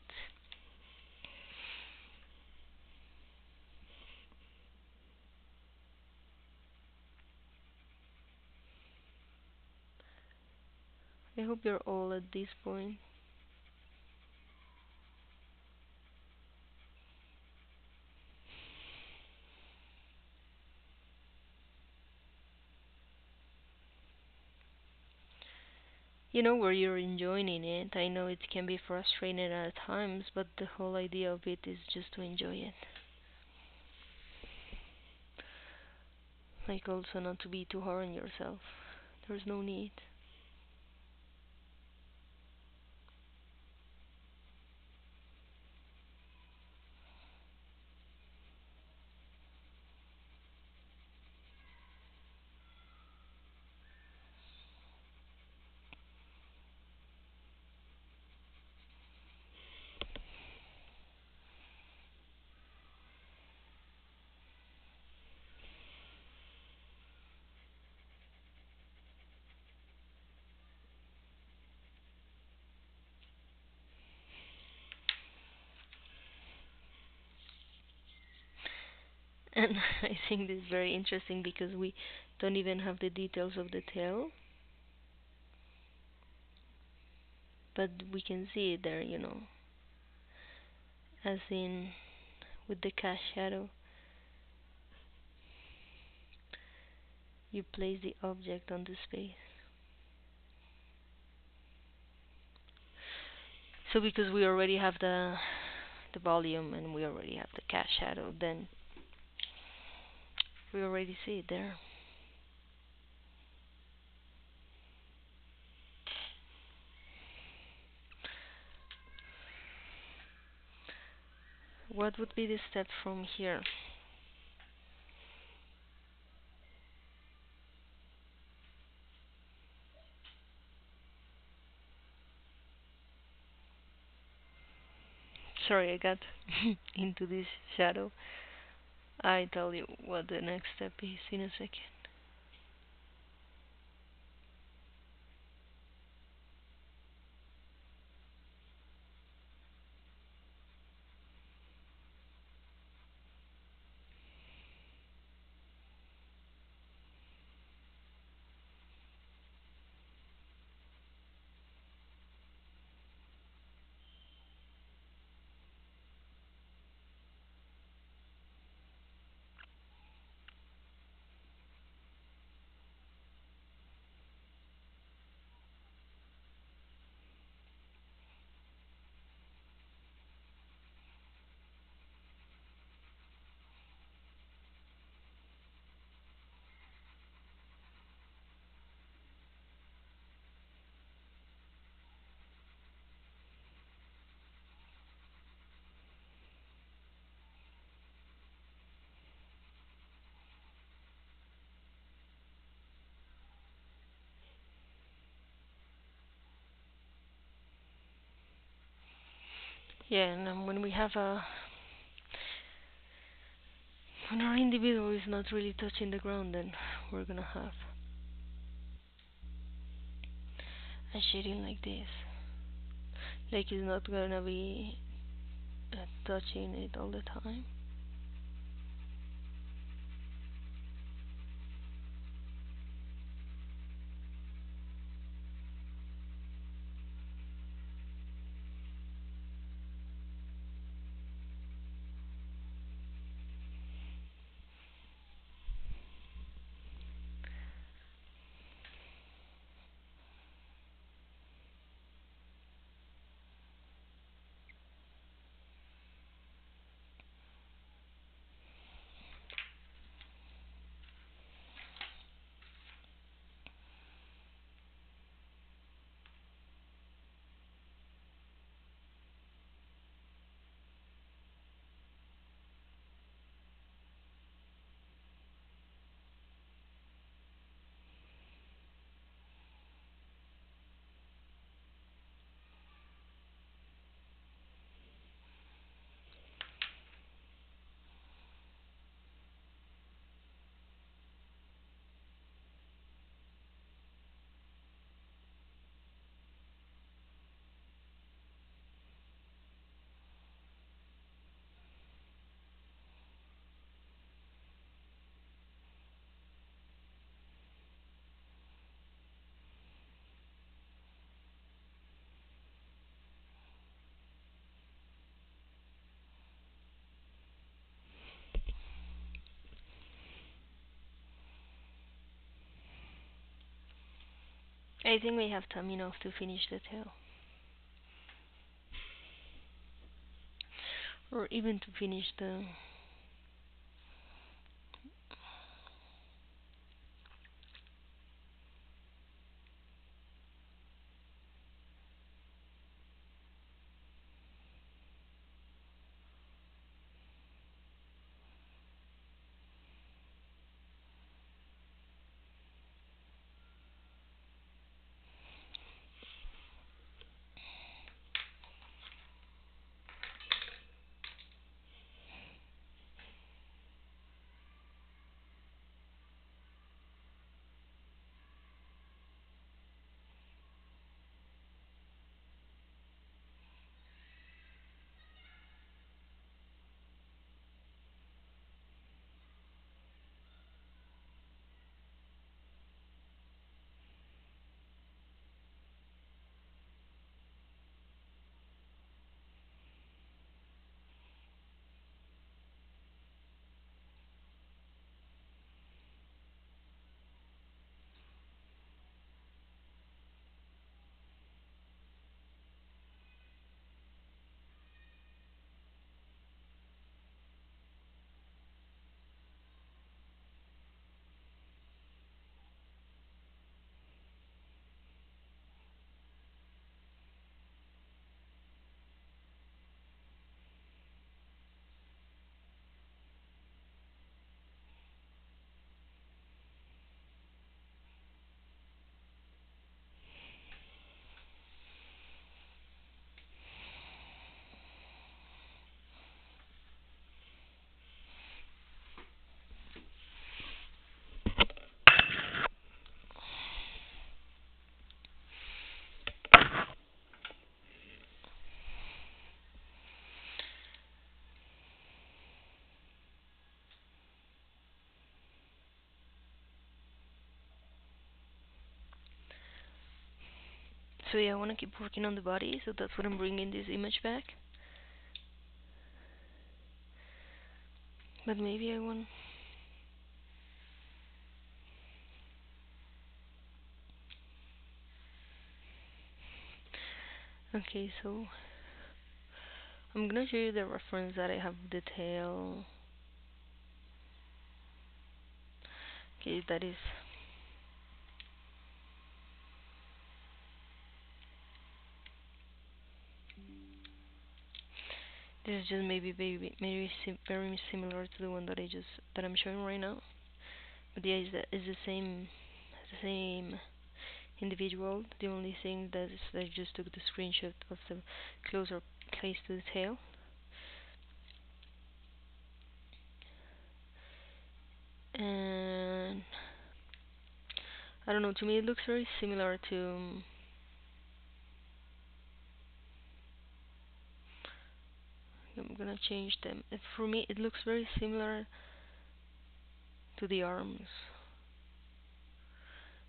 Speaker 1: I hope you're all at this point. Where you're enjoying it. I know it can be frustrating at times, but the whole idea of it is just to enjoy it. Like, also not to be too hard on yourself. There's no need. And I think this is very interesting because we don't even have the details of the tail, but we can see it there, as in with the cast shadow, you place the object on the space. So because we already have the volume and we already have the cast shadow, then we already see it there. What would be the step from here? Sorry, I got into this shadow. I tell you what the next step is in a second. Yeah, and when we have when our individual is not really touching the ground, then we're gonna have a shading like this. Like it's not gonna be touching it all the time. I think we have time enough to finish the tail. Or even to finish the... So yeah, I want to keep working on the body, so that's what I'm bringing this image back. But maybe I want... Okay, so I'm gonna show you the reference that I have the tail. Okay, that is... This is just maybe very similar to the one that I'm showing right now. But yeah, it's the same individual. The only thing that is I just took the screenshot of the closer place to the tail. And I don't know, to me it looks very similar to... I'm gonna change them. For me it looks very similar to the arms.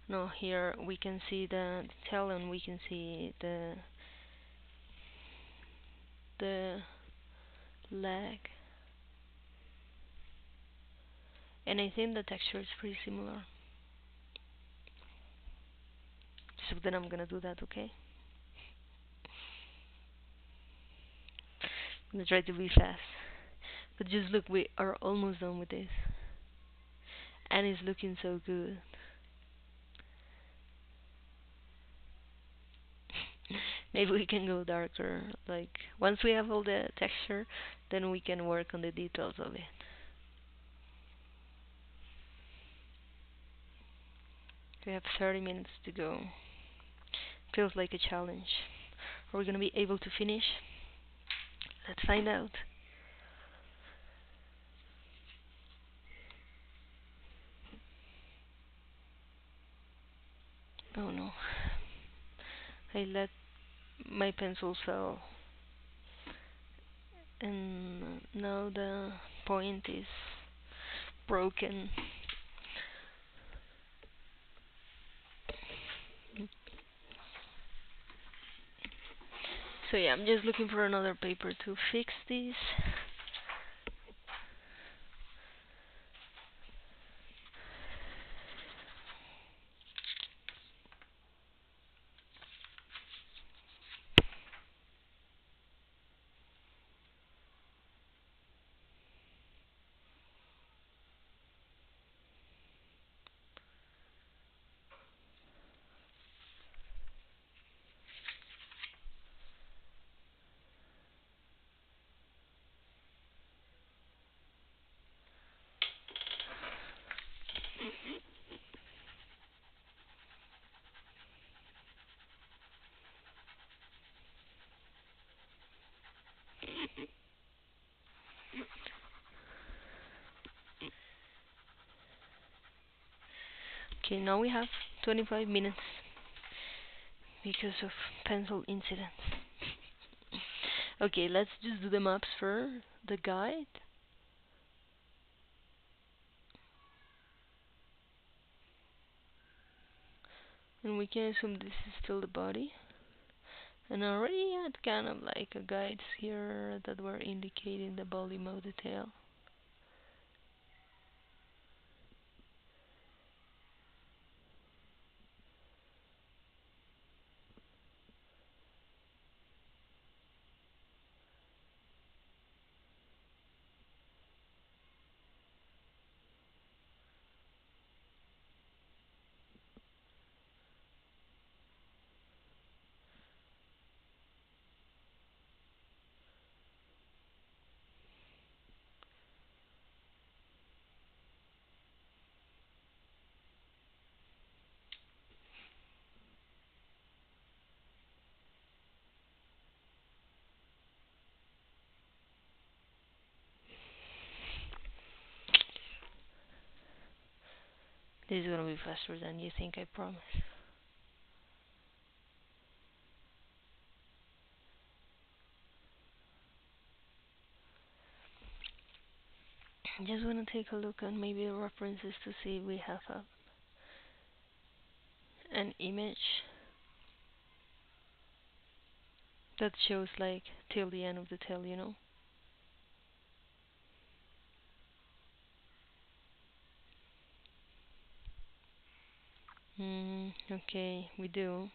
Speaker 1: No, here we can see the tail and we can see the leg. And I think the texture is pretty similar. So then I'm gonna do that, okay? I'm gonna try to be fast. But just look, we are almost done with this. And it's looking so good. Maybe we can go darker. Like, once we have all the texture, then we can work on the details of it. We have 30 minutes to go. Feels like a challenge. Are we gonna be able to finish? Let's find out. Oh no. I let my pencil fall. And now the point is broken. So yeah, I'm just looking for another paper to fix this. Okay, now we have 25 minutes because of pencil incidents. Okay, let's just do the maps for the guide. And we can assume this is still the body. And I already had kind of like a guides here that were indicating the body mode detail. This is gonna be faster than you think, I promise. Just wanna take a look at maybe the references to see if we have an image that shows like till the end of the tail, you know? Okay, we do.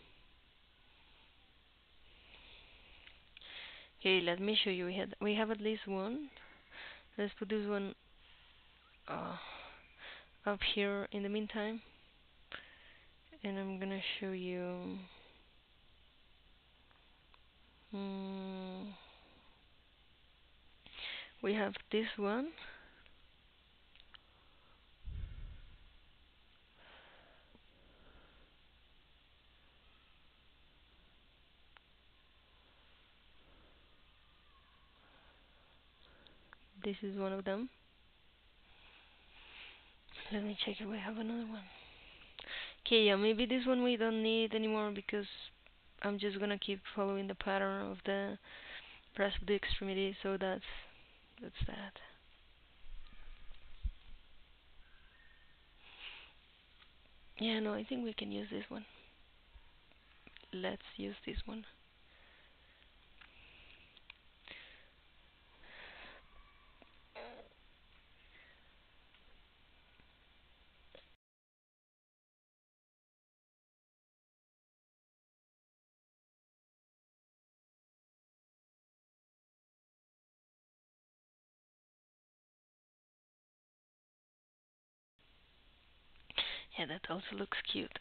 Speaker 1: Okay, let me show you. We have at least one. Let's put this one uh, up here in the meantime, and I'm gonna show you. Mm, we have this one. This is one of them. Let me check if we have another one. Okay, yeah, maybe this one we don't need anymore because I'm just gonna keep following the pattern of the press of the extremity, so that's that. Yeah, no, I think we can use this one. Let's use this one. Yeah, that also looks cute.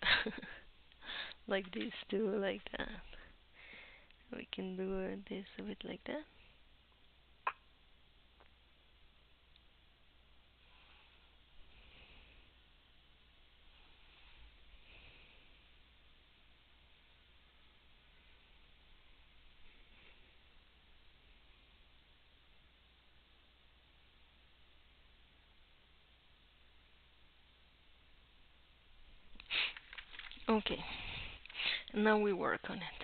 Speaker 1: Like this too, like that. We can do this a bit like that. Okay, now we work on it.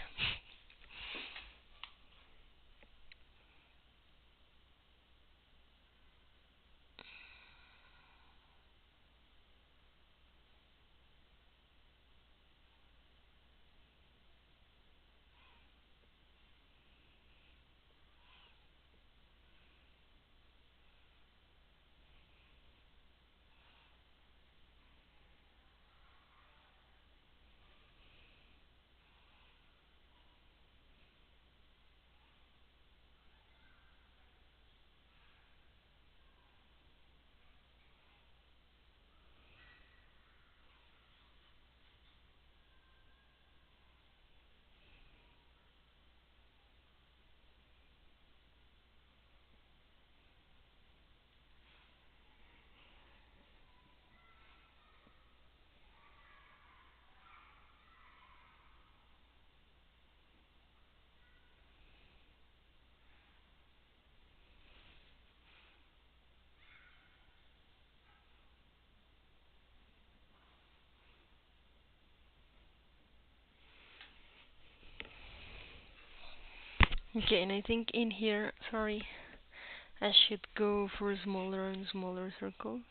Speaker 1: Okay, and I think in here, sorry, I should go for smaller and smaller circles.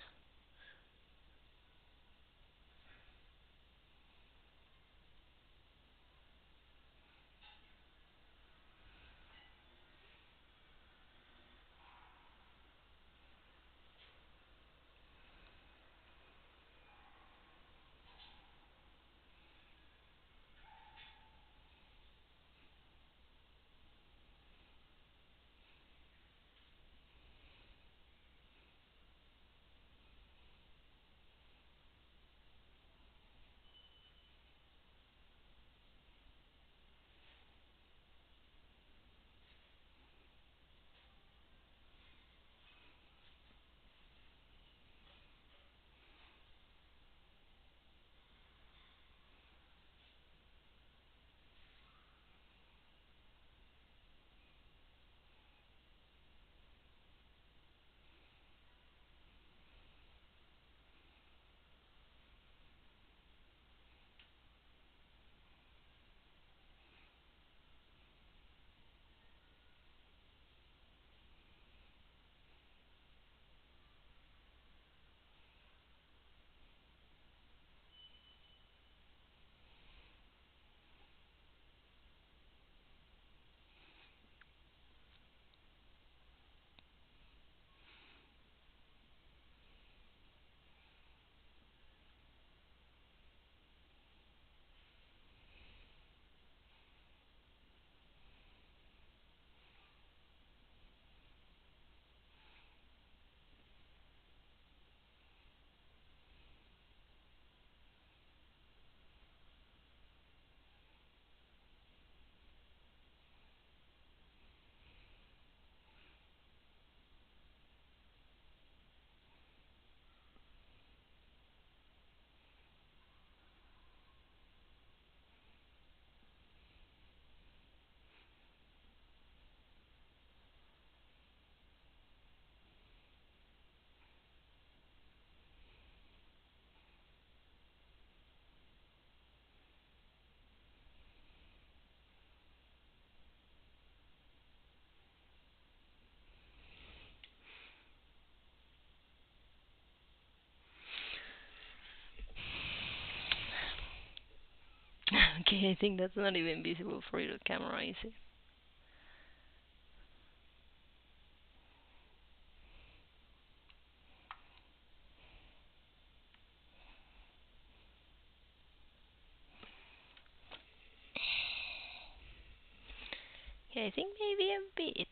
Speaker 1: Okay, I think that's not even visible for your camera, is it? Okay, I think maybe a bit.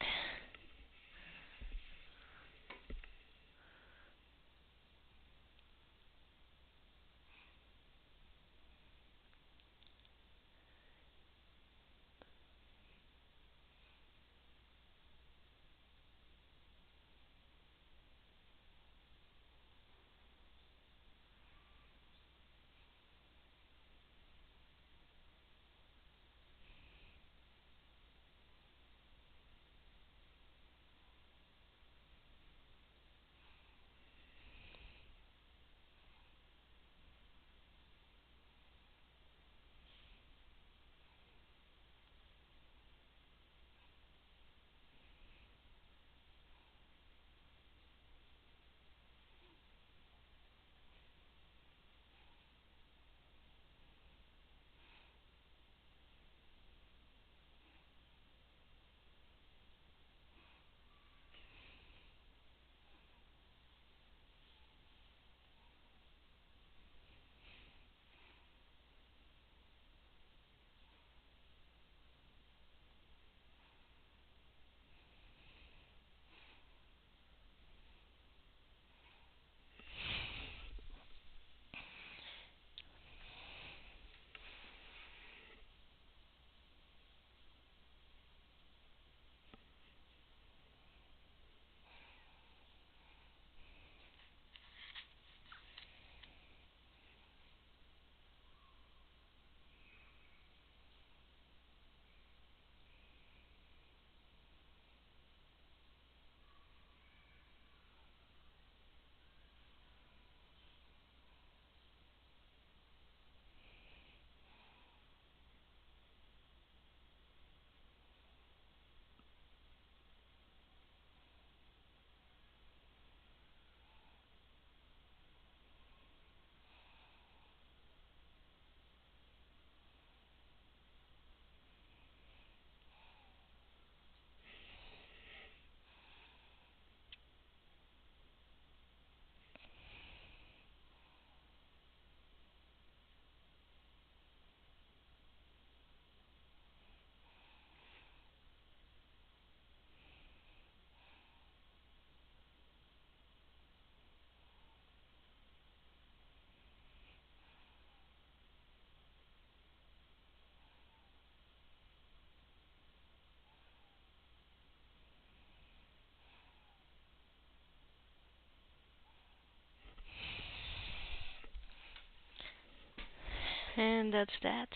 Speaker 1: And that's that.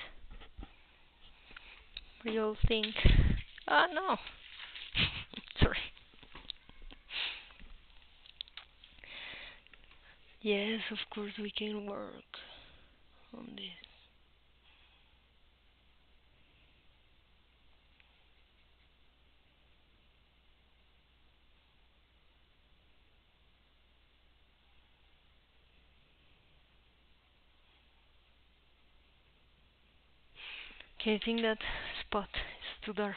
Speaker 1: What do you all think? No. Sorry. Yes, of course we can work on this. Okay, I think that spot is too dark.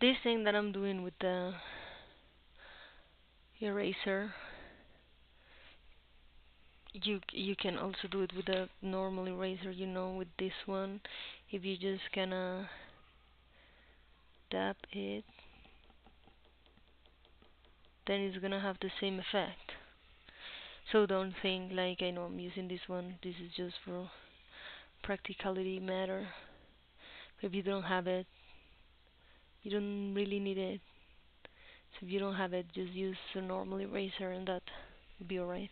Speaker 1: This thing that I'm doing with the eraser, you can also do it with a normal eraser, with this one. If you just kinda tap it, then it's gonna have the same effect. So don't think like I know I'm using this one. This is just for practicality matter. If you don't have it, you don't really need it. So if you don't have it, just use a normal eraser and that will be alright.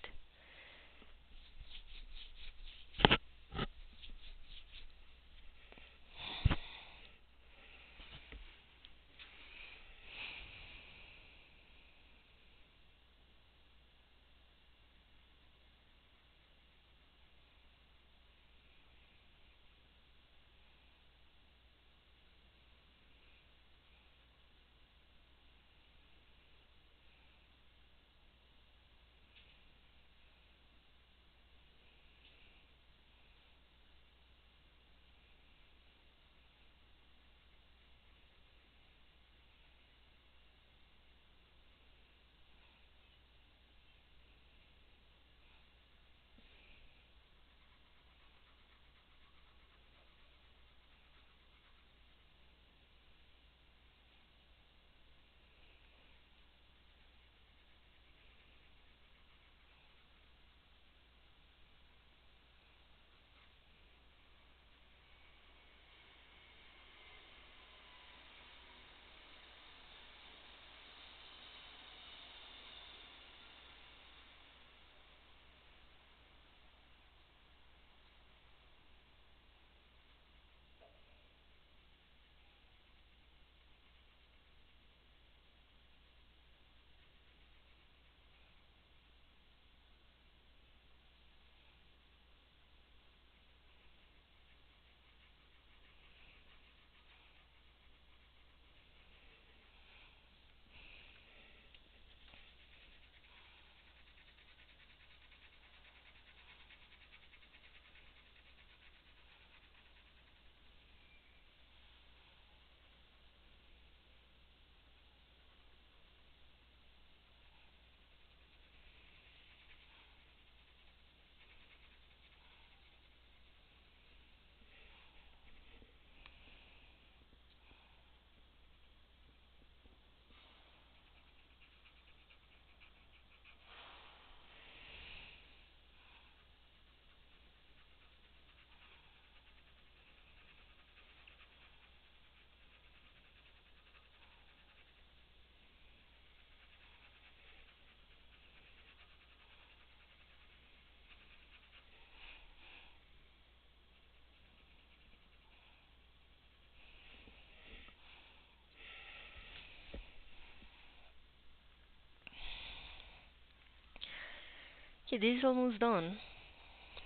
Speaker 1: Okay, this is almost done.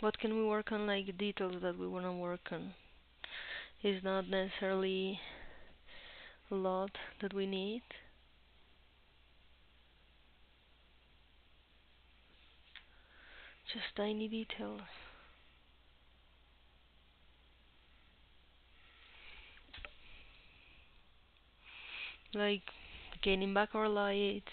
Speaker 1: What can we work on, like details that we want to work on? Is not necessarily a lot that we need, just tiny details. Like gaining back our lights.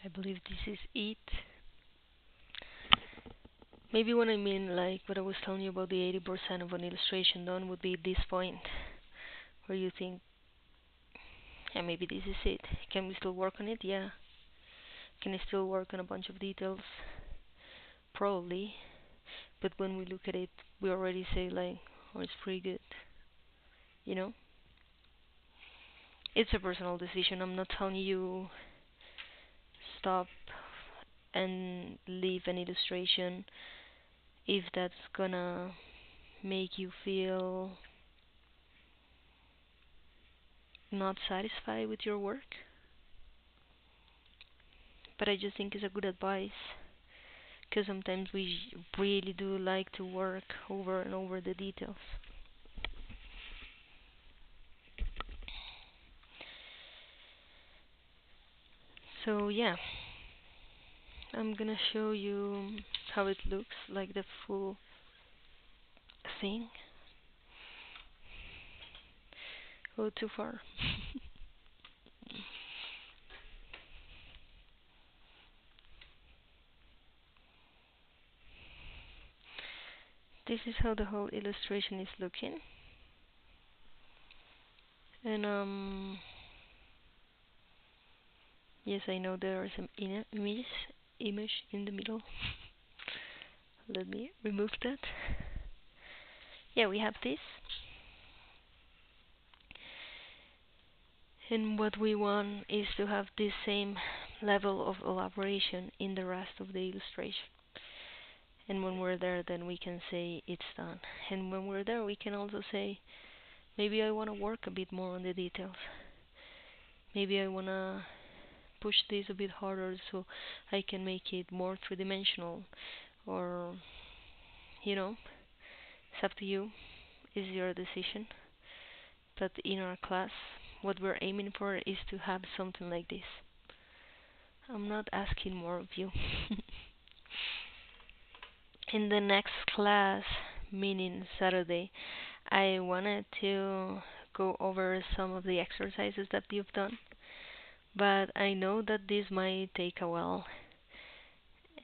Speaker 1: I believe this is it. Maybe what I mean, like what I was telling you about the 80% of an illustration done would be this point where you think, yeah, maybe this is it. Can we still work on it? Yeah. Can I still work on a bunch of details? Probably. But when we look at it, we already say like, oh, it's pretty good. You know? it's a personal decision. I'm not telling you stop and leave an illustration if that's gonna make you feel not satisfied with your work. But I just think it's a good advice because sometimes we really do like to work over and over the details. So yeah, I'm gonna show you how it looks like the full thing. Go too far. This is how the whole illustration is looking. And yes, I know there are some image in the middle. Let me remove that. Yeah, we have this. And what we want is to have this same level of elaboration in the rest of the illustration. And when we're there, then we can say it's done. And when we're there, we can also say, maybe I want to work a bit more on the details. Maybe I want to push this a bit harder so I can make it more three-dimensional. Or, it's up to you. It's your decision. But in our class, what we're aiming for is to have something like this. I'm not asking more of you. In the next class, meaning Saturday, I wanted to go over some of the exercises that you've done, but I know that this might take a while,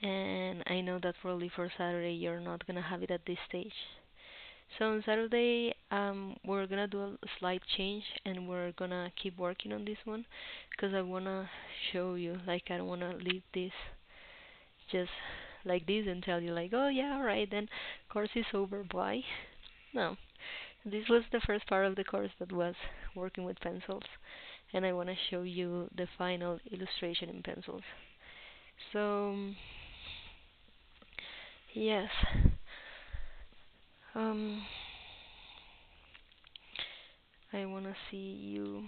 Speaker 1: and I know that probably for Saturday you're not gonna have it at this stage. So on Saturday, we're gonna do a slight change, and we're gonna keep working on this one, because I wanna show you. Like, I don't wanna leave this just like this and tell you like, oh yeah, alright, then course is over. Bye. No, this was the first part of the course that was working with pencils, and I wanna show you the final illustration in pencils. So yes, um, I wanna see you.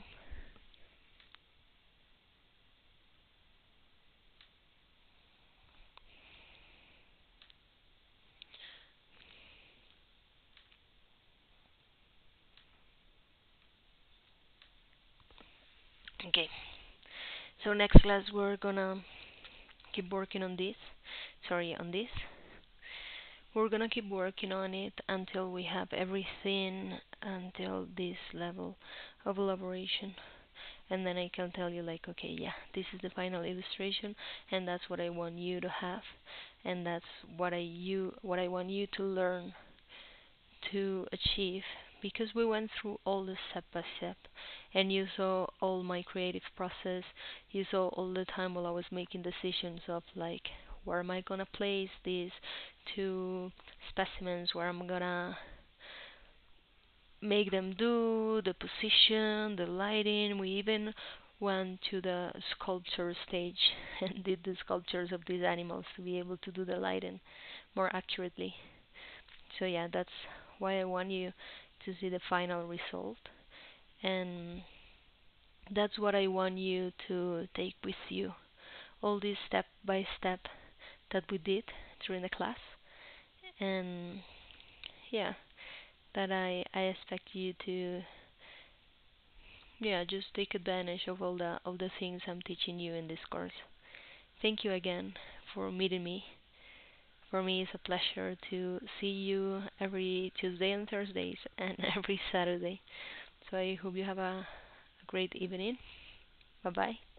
Speaker 1: Okay, so next class we're gonna keep working on this. Sorry, on this. We're gonna keep working on it until we have everything until this level of elaboration. And then I can tell you like, okay, yeah, this is the final illustration, and that's what I want you to have, and that's what I want you to learn to achieve, because we went through all the step by step, and you saw all my creative process. You saw all the time while I was making decisions of like, where am I gonna place these two specimens, where I'm gonna make them do the position, the lighting. We even went to the sculpture stage and did the sculptures of these animals to be able to do the lighting more accurately. So yeah, that's why I want you to see the final result, and that's what I want you to take with you. All this step by step that we did during the class, and yeah, that I expect you to, yeah, just take advantage of all the things I'm teaching you in this course. Thank you again for meeting me. For me, it's a pleasure to see you every Tuesday and Thursdays and every Saturday. So I hope you have a great evening. Bye bye.